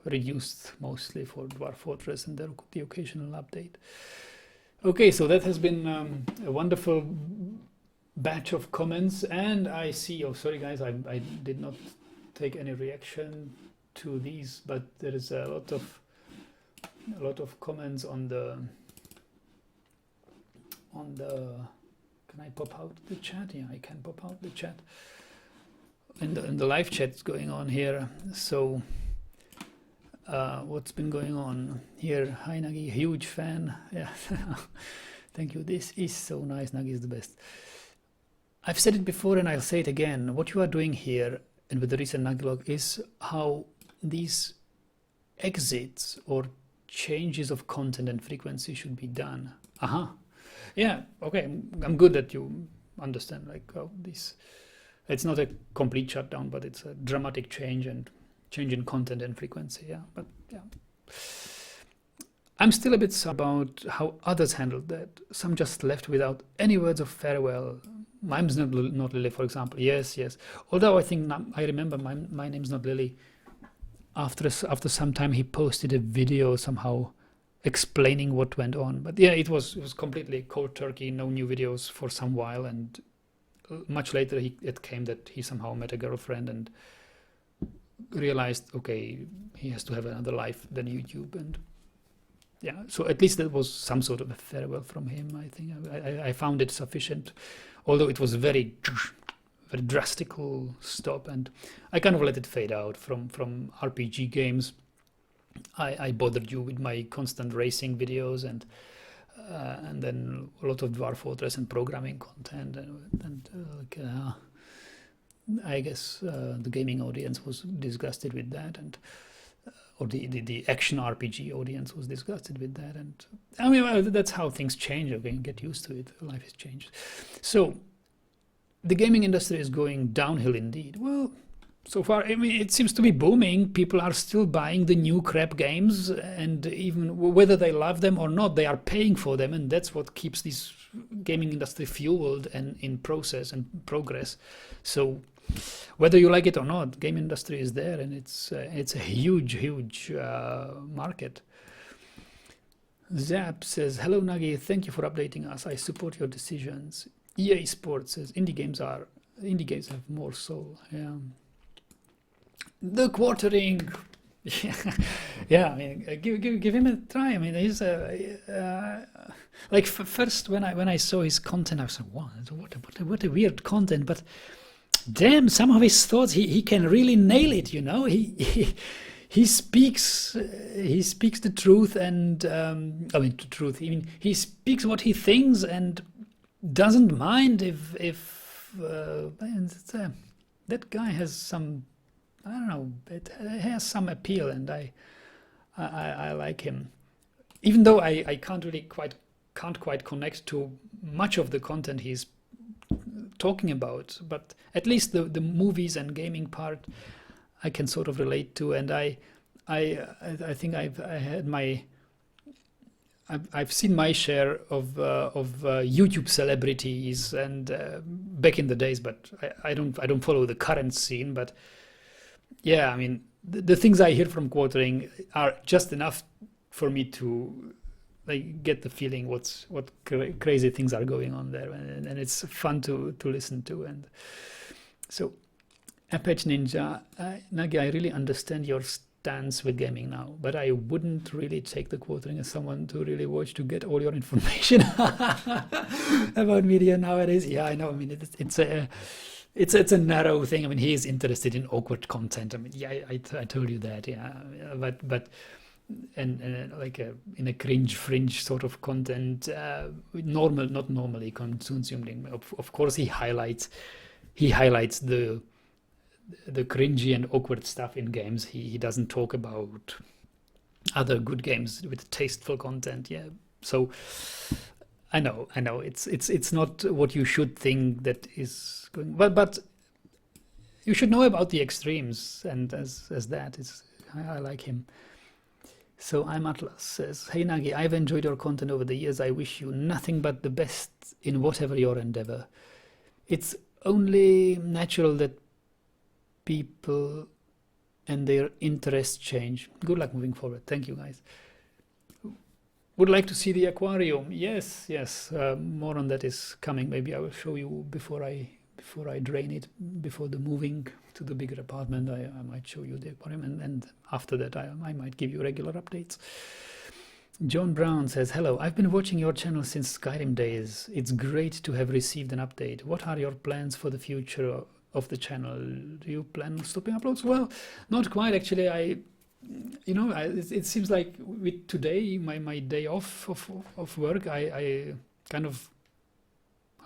reduced mostly for Dwarf Fortress and the occasional update. Okay, so that has been a wonderful batch of comments, and I see, oh sorry guys, I did not take any reaction to these, but there is a lot of comments on the can I pop out the chat? Yeah, I can pop out the chat, and the live chat's going on here. So what's been going on here? Hi Nagi, huge fan. Yeah. Thank you, this is so nice. Nagi is the best. I've said it before and I'll say it again. What you are doing here and with the recent Nagilog is how these exits or changes of content and frequency should be done. Yeah, okay, I'm good that you understand like how this, it's not a complete shutdown, but it's a dramatic change and change in content and frequency. Yeah, but yeah. I'm still a bit sad about how others handled that. Some just left without any words of farewell. My name's not Lily, for example. Yes, yes. Although I think I remember my name's not Lily. After some time, he posted a video somehow explaining what went on. But yeah, it was completely cold turkey, no new videos for some while, and much later it came that he somehow met a girlfriend and realized, okay, he has to have another life than YouTube. And yeah, so at least that was some sort of a farewell from him. I think I found it sufficient, although it was very drastical stop, and I kind of let it fade out from RPG games. I bothered you with my constant racing videos, and then a lot of Dwarf Fortress and programming content, and I guess the gaming audience was disgusted with that, and or the action RPG audience was disgusted with that, and I mean that's how things change. You can get used to it. Life has changed. So the gaming industry is going downhill indeed. Well, so far, I mean, it seems to be booming. People are still buying the new crap games, and even whether they love them or not, they are paying for them, and that's what keeps this gaming industry fueled and in process and progress. So whether you like it or not, game industry is there, and it's a huge market. Zap says, hello Nagi, thank you for updating us. I support your decisions. EA Sports says, indie games have more soul. Yeah. The quartering, yeah. I mean, give him a try. I mean, he's like first when I saw his content, I was like, wow, what a weird content. But damn, some of his thoughts, he can really nail it. You know, he speaks the truth, and I mean the truth. I mean, he speaks what he thinks and doesn't mind if that guy has some. I don't know, it has some appeal, and I like him, even though I can't quite connect to much of the content he's talking about, but at least the movies and gaming part I can sort of relate to, and I think I've seen my share of YouTube celebrities, and back in the days, but I don't follow the current scene, but. Yeah, I mean, the things I hear from quartering are just enough for me to like get the feeling what crazy things are going on there, and it's fun to listen to. And so, Apache Ninja, Nagi, I really understand your stance with gaming now, but I wouldn't really take the quartering as someone to really watch to get all your information about media nowadays. Yeah, I know. I mean, it's a narrow thing. I mean, he is interested in awkward content. I mean, yeah, I told you that. Yeah, but and like in a cringe fringe sort of content, not normally consumed. Of course, he highlights the cringy and awkward stuff in games. He doesn't talk about other good games with tasteful content. Yeah, so. I know. It's not what you should think that is going, but you should know about the extremes, and as that is, I like him. So I'm Atlas says, hey Nagi, I've enjoyed your content over the years. I wish you nothing but the best in whatever your endeavor. It's only natural that people and their interests change. Good luck moving forward. Thank you, guys. Would like to see the aquarium. Yes. More on that is coming. Maybe I will show you before I drain it, before the moving to the bigger apartment. I might show you the aquarium, and after that I might give you regular updates. John Brown says, hello, I've been watching your channel since Skyrim days. It's great to have received an update. What are your plans for the future of the channel? Do you plan on stopping uploads? Well, not quite actually. It seems like with today, my day off of work, I kind of,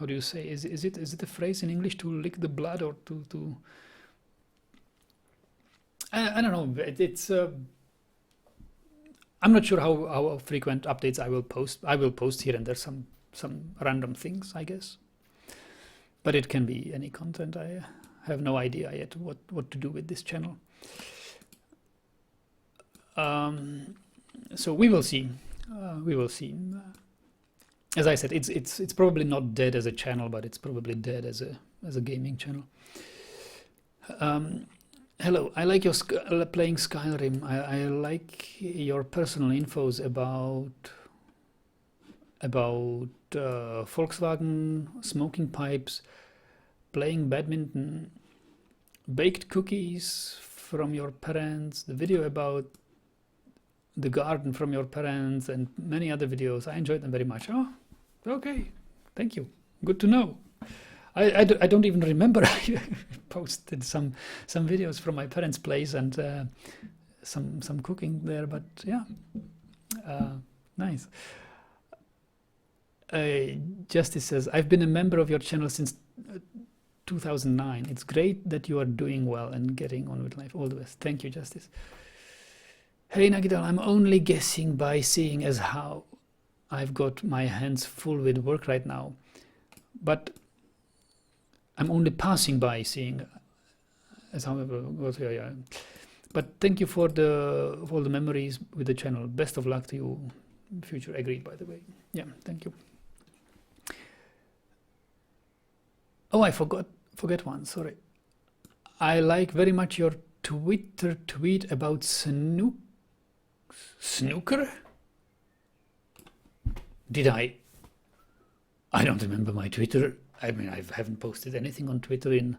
how do you say, is it a phrase in English, to lick the blood, or to I don't know. It's I'm not sure how frequent updates I will post. I will post here and there some random things, I guess, but it can be any content. I have no idea yet what to do with this channel. So we will see. We will see. As I said, it's probably not dead as a channel, but it's probably dead as a gaming channel. Hello, I like your playing Skyrim. I like your personal infos about Volkswagen, smoking pipes, playing badminton, baked cookies from your parents, the video about the garden from your parents, and many other videos. I enjoyed them very much. Oh, okay, thank you. Good to know. I don't even remember. I posted some videos from my parents' place and some cooking there, but yeah, nice. Justice says, I've been a member of your channel since 2009. It's great that you are doing well and getting on with life. All the best. Thank you, Justice. Hey Nagilog, I'm only guessing by seeing as how I've got my hands full with work right now, but I'm only passing by seeing as however goes. Yeah. But thank you for all the memories with the channel. Best of luck to you in future. Agreed, by the way. Yeah, thank you. Oh, I forget one. Sorry. I like very much your Twitter tweet about snooker. Did I don't remember my Twitter. I mean, I haven't posted anything on Twitter in,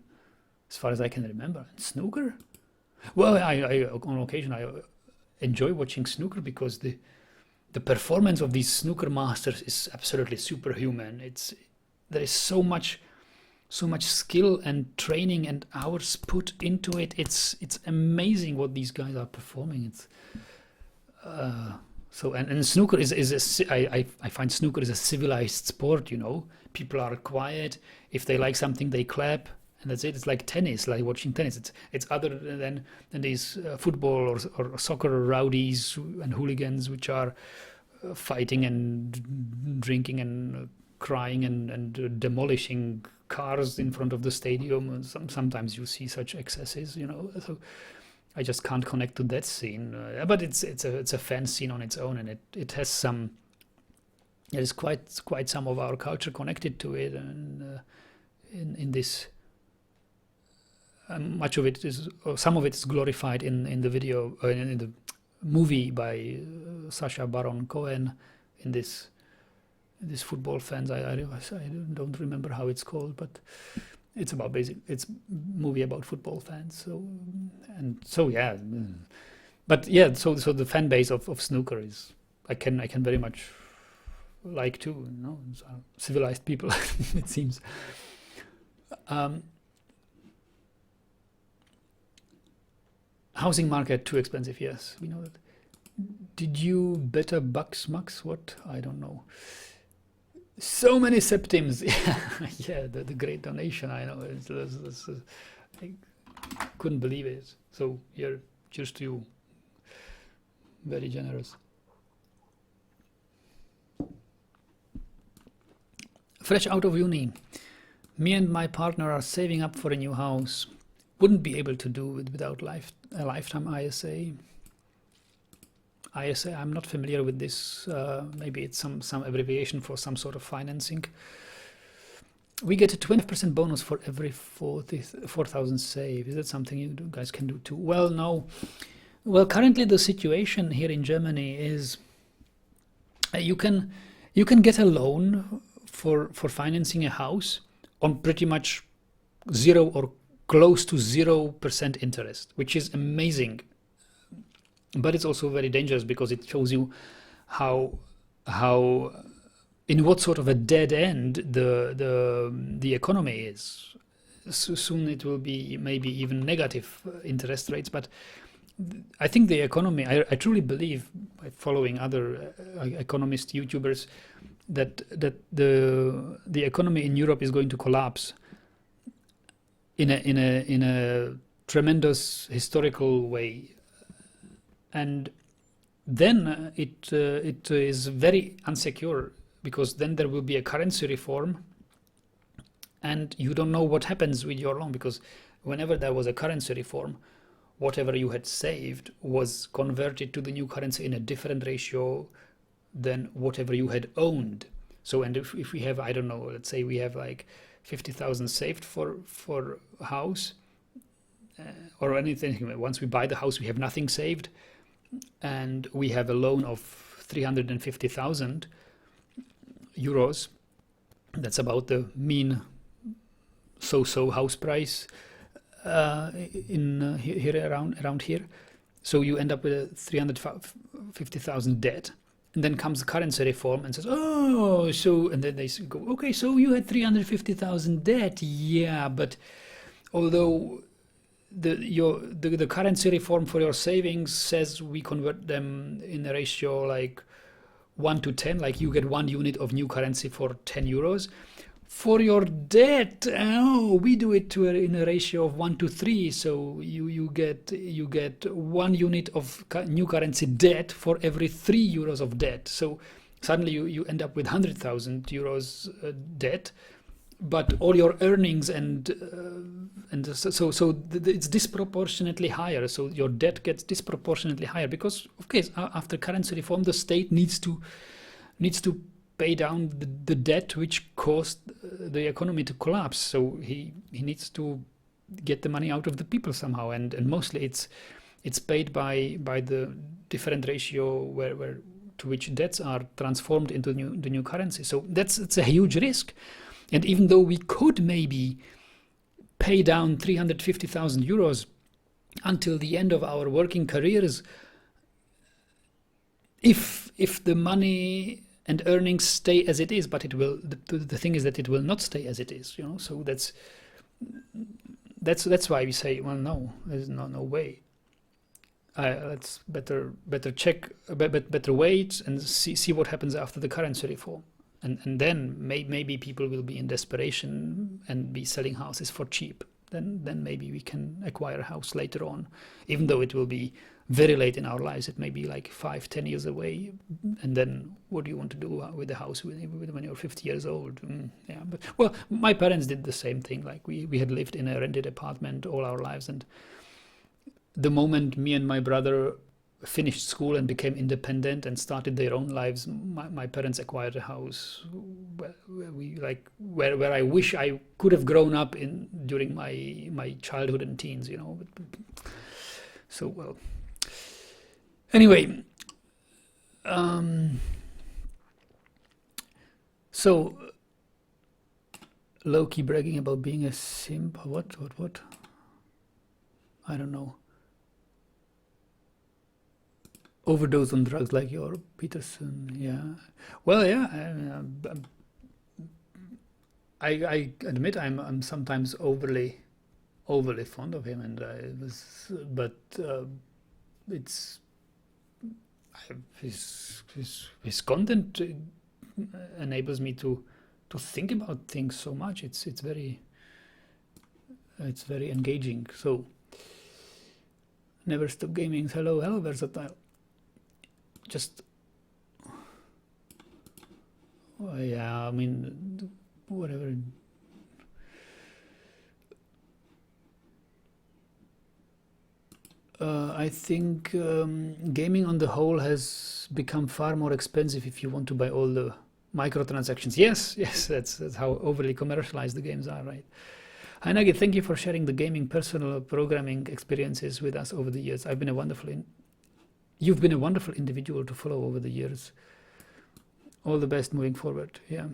as far as I can remember. Snooker? Well, I on occasion I enjoy watching snooker because the performance of these snooker masters is absolutely superhuman. There is so much skill and training and hours put into it. It's amazing what these guys are performing. It's so and snooker I find snooker is a civilized sport. You know, people are quiet. If they like something, they clap, and that's it. It's like tennis, like watching tennis. It's other than these football or soccer rowdies and hooligans, which are fighting and drinking and crying and demolishing cars in front of the stadium. And sometimes you see such excesses, you know. So I just can't connect to that scene. But it's a fan scene on its own, and it has some. There is quite some of our culture connected to it, and in this. Much of it is, or some of it is glorified in the video, in the movie by Sacha Baron Cohen, in this football fans. I don't remember how it's called, but it's about it's movie about football fans. So yeah, but yeah, so the fan base of snooker is I can very much like too, you know, civilized people. It seems. Housing market too expensive. Yes, we know that. Did you better Bucks Mux? What? I don't know. So many septims. Yeah, the great donation. I know. I couldn't believe it. So here, cheers to you. Very generous. Fresh out of uni, me and my partner are saving up for a new house. Wouldn't be able to do it without a lifetime ISA. I'm not familiar with this. Maybe it's some abbreviation for some sort of financing. We get a 20% bonus for every 4,000 save. Is that something you guys can do too? Well, no. Well, currently the situation here in Germany is you can get a loan for financing a house on pretty much zero or close to 0% interest, which is amazing. But it's also very dangerous because it shows you how in what sort of a dead end the economy is. Soon it will be maybe even negative interest rates. But I think the economy, I truly believe, by following other economist YouTubers, that the economy in Europe is going to collapse in a tremendous historical way. And then it is very unsecure, because then there will be a currency reform and you don't know what happens with your loan, because whenever there was a currency reform, whatever you had saved was converted to the new currency in a different ratio, than whatever you had owned. So, and if we have, I don't know, let's say we have like 50,000 saved for a house, or anything. Once we buy the house, we have nothing saved, and we have a loan of 350,000 euros. That's about the mean so-so house price in here around here. So you end up with a 350,000 debt, and then comes the currency reform and says, oh, so, and then they go, okay, so you had 350,000 debt, yeah, but although the currency reform for your savings says we convert them in a ratio like 1 to 10, like you get 1 unit of new currency for 10 euros. For your debt, we do it in a ratio of 1 to 3, so you get 1 unit of new currency debt for every 3 euros of debt. So suddenly you end up with 100,000 euros debt, but all your earnings and so it's disproportionately higher. So your debt gets disproportionately higher because, of course, after currency reform, the state needs to pay down the debt which caused the economy to collapse. So he needs to get the money out of the people somehow, and mostly it's paid by the different ratio where to which debts are transformed into the new currency. So it's a huge risk. And even though we could maybe pay down 350,000 euros until the end of our working careers, if the money and earnings stay as it is, but it will. The thing is that it will not stay as it is, you know. So that's why we say, well, no, there's no way. Let's better check, better wait and see what happens after the currency reform, and then maybe people will be in desperation and be selling houses for cheap. Then maybe we can acquire a house later on, even though it will be very late in our lives. It may be like 5-10 years away, and then what do you want to do with the house when you're 50 years old? Yeah, but well, my parents did the same thing. Like we had lived in a rented apartment all our lives, and the moment me and my brother finished school and became independent and started their own lives, my parents acquired a house where I wish I could have grown up in during my childhood and teens, you know. So well. Anyway, so low-key bragging about being a simp. What? I don't know. Overdose on drugs like your Peterson. Yeah. Well, yeah. I admit I'm sometimes overly fond of him, and it's. His content enables me to think about things so much. It's very engaging. So never stop gaming. Hello Versatile. Just yeah, I mean, whatever. I think gaming on the whole has become far more expensive if you want to buy all the microtransactions. Yes, that's how overly commercialized the games are, right? Hi Nagi, thank you for sharing the gaming personal programming experiences with us over the years. You've been a wonderful individual to follow over the years. All the best moving forward. Yeah.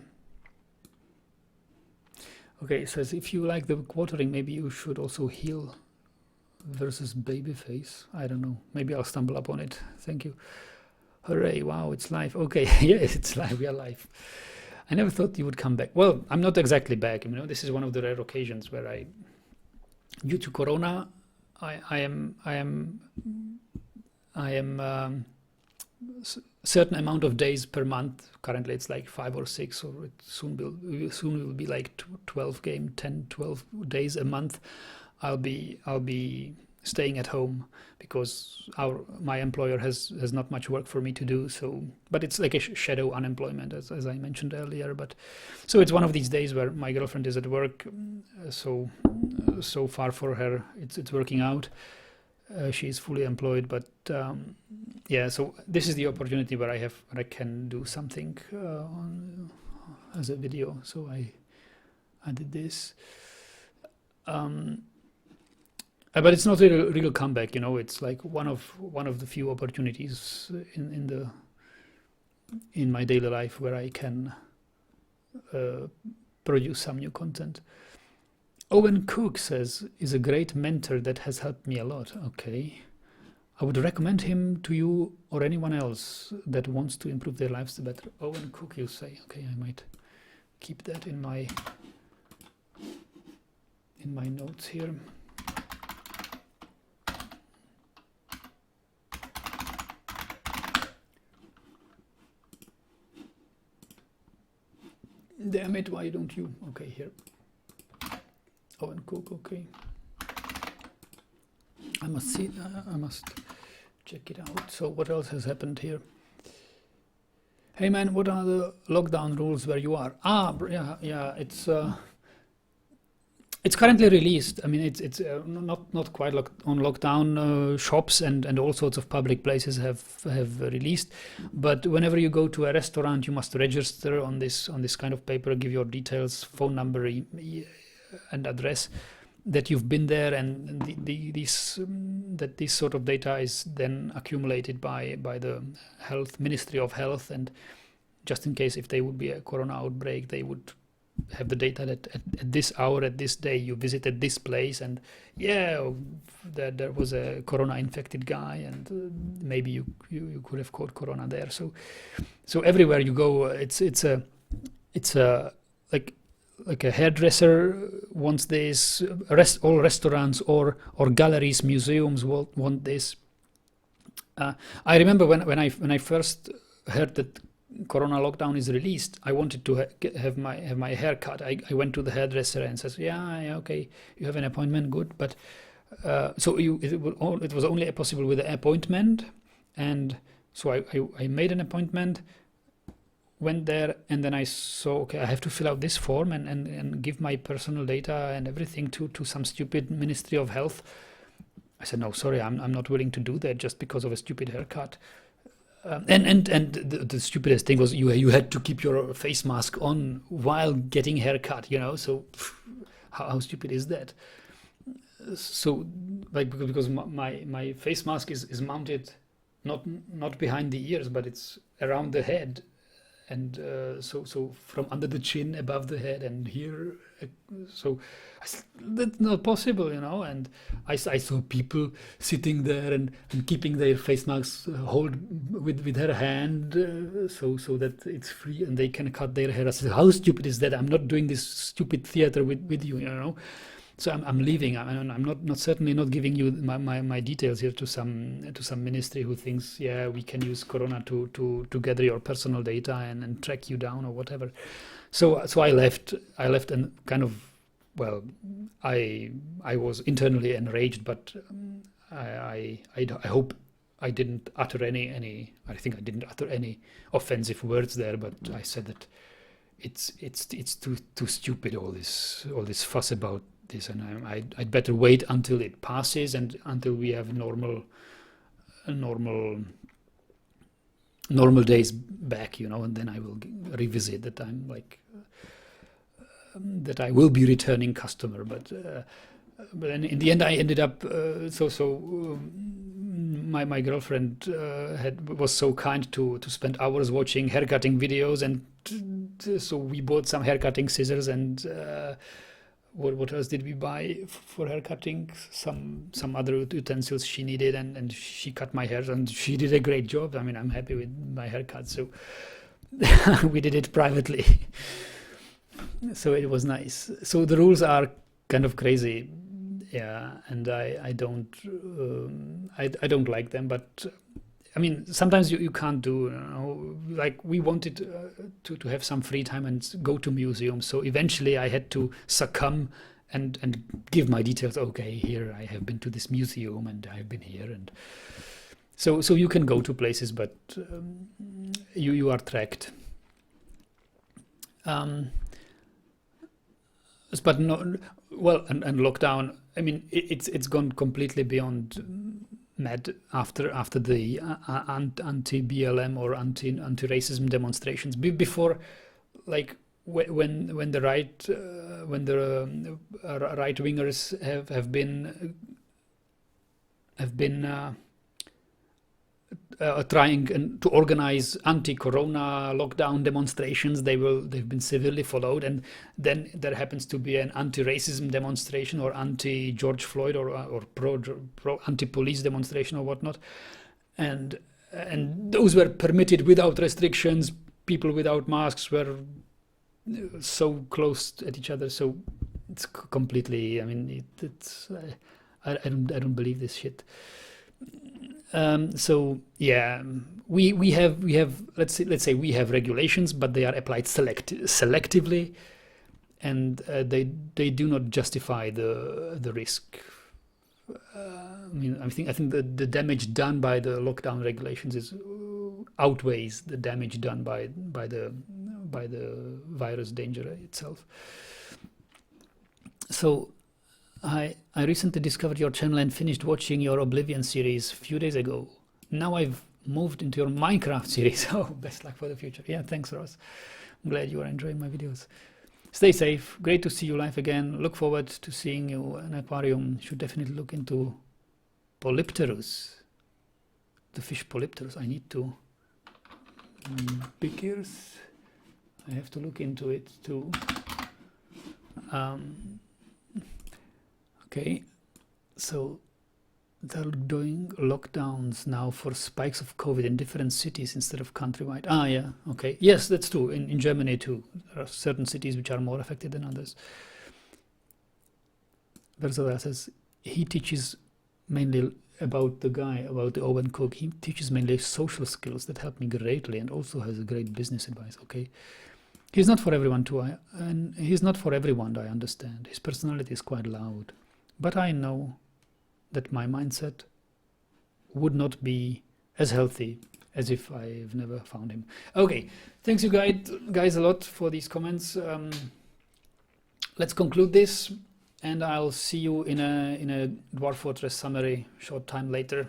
Okay, it says if you like the quartering, maybe you should also heal versus babyface. I don't know. Maybe I'll stumble upon it. Thank you. Hooray! Wow, it's live. Okay, yeah, it's live. We are live. I never thought you would come back. Well, I'm not exactly back. You know, this is one of the rare occasions where due to Corona, I am certain amount of days per month. Currently, it's like 5 or 6, or it soon will be like 12 days a month. I'll be staying at home because my employer has not much work for me to do. So, but it's like a shadow unemployment, as I mentioned earlier. But so it's one of these days where my girlfriend is at work. So far for her, it's working out. She's fully employed, but yeah, so this is the opportunity where I can do something as a video. So I did this. But it's not a real comeback, you know. It's like one of the few opportunities in my daily life where I can produce some new content. Owen Cook says, is a great mentor that has helped me a lot. Okay. I would recommend him to you or anyone else that wants to improve their lives better. Owen Cook, you say. Okay, I might keep that in my notes here. Damn it, why don't you? Okay, here. Owen Cook, okay. I must see, I must check it out. So what else has happened here? Hey man, what are the lockdown rules where you are? Yeah, it's currently released. I mean, it's not quite on lockdown. Shops and all sorts of public places have released. But whenever you go to a restaurant, you must register on this kind of paper, give your details, phone number, and address that you've been there, and this sort of data is then accumulated by the Ministry of Health, and just in case if there would be a corona outbreak, they would have the data that at this hour, at this day, you visited this place, and yeah, that there was a corona infected guy, and maybe you could have caught corona there. So everywhere you go, it's a like a hairdresser wants this, all restaurants or galleries, museums want this. I remember when I first heard that corona lockdown is released, I wanted to have my hair cut. I went to the hairdresser and says, yeah, okay, you have an appointment, good, but so it was only possible with an appointment, and so I made an appointment, went there, and then I saw, okay, I have to fill out this form and give my personal data and everything to some stupid Ministry of Health. I said, no, sorry, I'm not willing to do that just because of a stupid haircut. And the stupidest thing was you had to keep your face mask on while getting haircut, you know. So how stupid is that? So like, because my face mask is mounted not behind the ears, but it's around the head, and so from under the chin, above the head, and here, so that's not possible, you know. And I saw people sitting there and keeping their face masks hold with their hand, so that it's free and they can cut their hair. I said, how stupid is that? I'm not doing this stupid theater with you, you know. So I'm leaving. I'm not certainly not giving you my details here to some ministry who thinks, yeah, we can use corona to gather your personal data and track you down or whatever. So I left and kind of, well, I was internally enraged, but I hope I didn't utter any. I think I didn't utter any offensive words there, but I said that it's too stupid, all this fuss about this, and I'd better wait until it passes and until we have normal days back, you know, and then I will revisit that. I'm like that I will be returning customer, but in the end I ended up my girlfriend was so kind to spend hours watching haircutting videos, and so we bought some haircutting scissors and what else did we buy for hair cutting? Some other utensils she needed, and she cut my hair, and she did a great job. I mean, I'm happy with my haircut. So we did it privately. So it was nice. So the rules are kind of crazy, yeah, and I don't like them, but I mean, sometimes you can't do, you know, like we wanted to have some free time and go to museums. So eventually I had to succumb and give my details. Okay, here I have been to this museum and I've been here, and so you can go to places, but you are tracked. But no, well, and lockdown. I mean, it's gone completely beyond mad after the anti-BLM or anti-racism demonstrations. Before, like when the right wingers have been trying to organize anti-corona lockdown demonstrations, they've been severely followed, and then there happens to be an anti-racism demonstration or anti-George Floyd or pro anti-police demonstration or whatnot, and those were permitted without restrictions. People without masks were so close at each other, so it's completely, I mean, it's I don't believe this shit. So yeah, we have let's say we have regulations, but they are applied selectively, and they do not justify the risk. I mean, I think the damage done by the lockdown regulations outweighs the damage done by the virus danger itself. So I recently discovered your channel and finished watching your Oblivion series a few days ago. Now I've moved into your Minecraft series. Oh, best luck for the future. Yeah, thanks, Ross. I'm glad you are enjoying my videos. Stay safe. Great to see you live again. Look forward to seeing you in aquarium. Should definitely look into Polypterus. The fish Polypterus. I need to... Big ears. I have to look into it too. Okay, so they're doing lockdowns now for spikes of COVID in different cities instead of countrywide. Ah, yeah, okay. Yes, that's true. In Germany too. There are certain cities which are more affected than others. Versala says he teaches mainly about the Owen Cook. He teaches mainly social skills that help me greatly, and also has a great business advice. Okay. He's not for everyone too, and he's not for everyone, I understand. His personality is quite loud. But I know that my mindset would not be as healthy as if I've never found him. Okay, thanks you guys a lot for these comments. Let's conclude this, and I'll see you in a Dwarf Fortress summary short time later.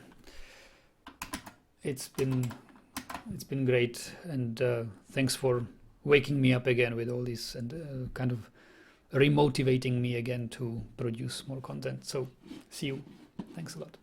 It's been great, and thanks for waking me up again with all this and kind of remotivating me again to produce more content. So see you. Thanks a lot.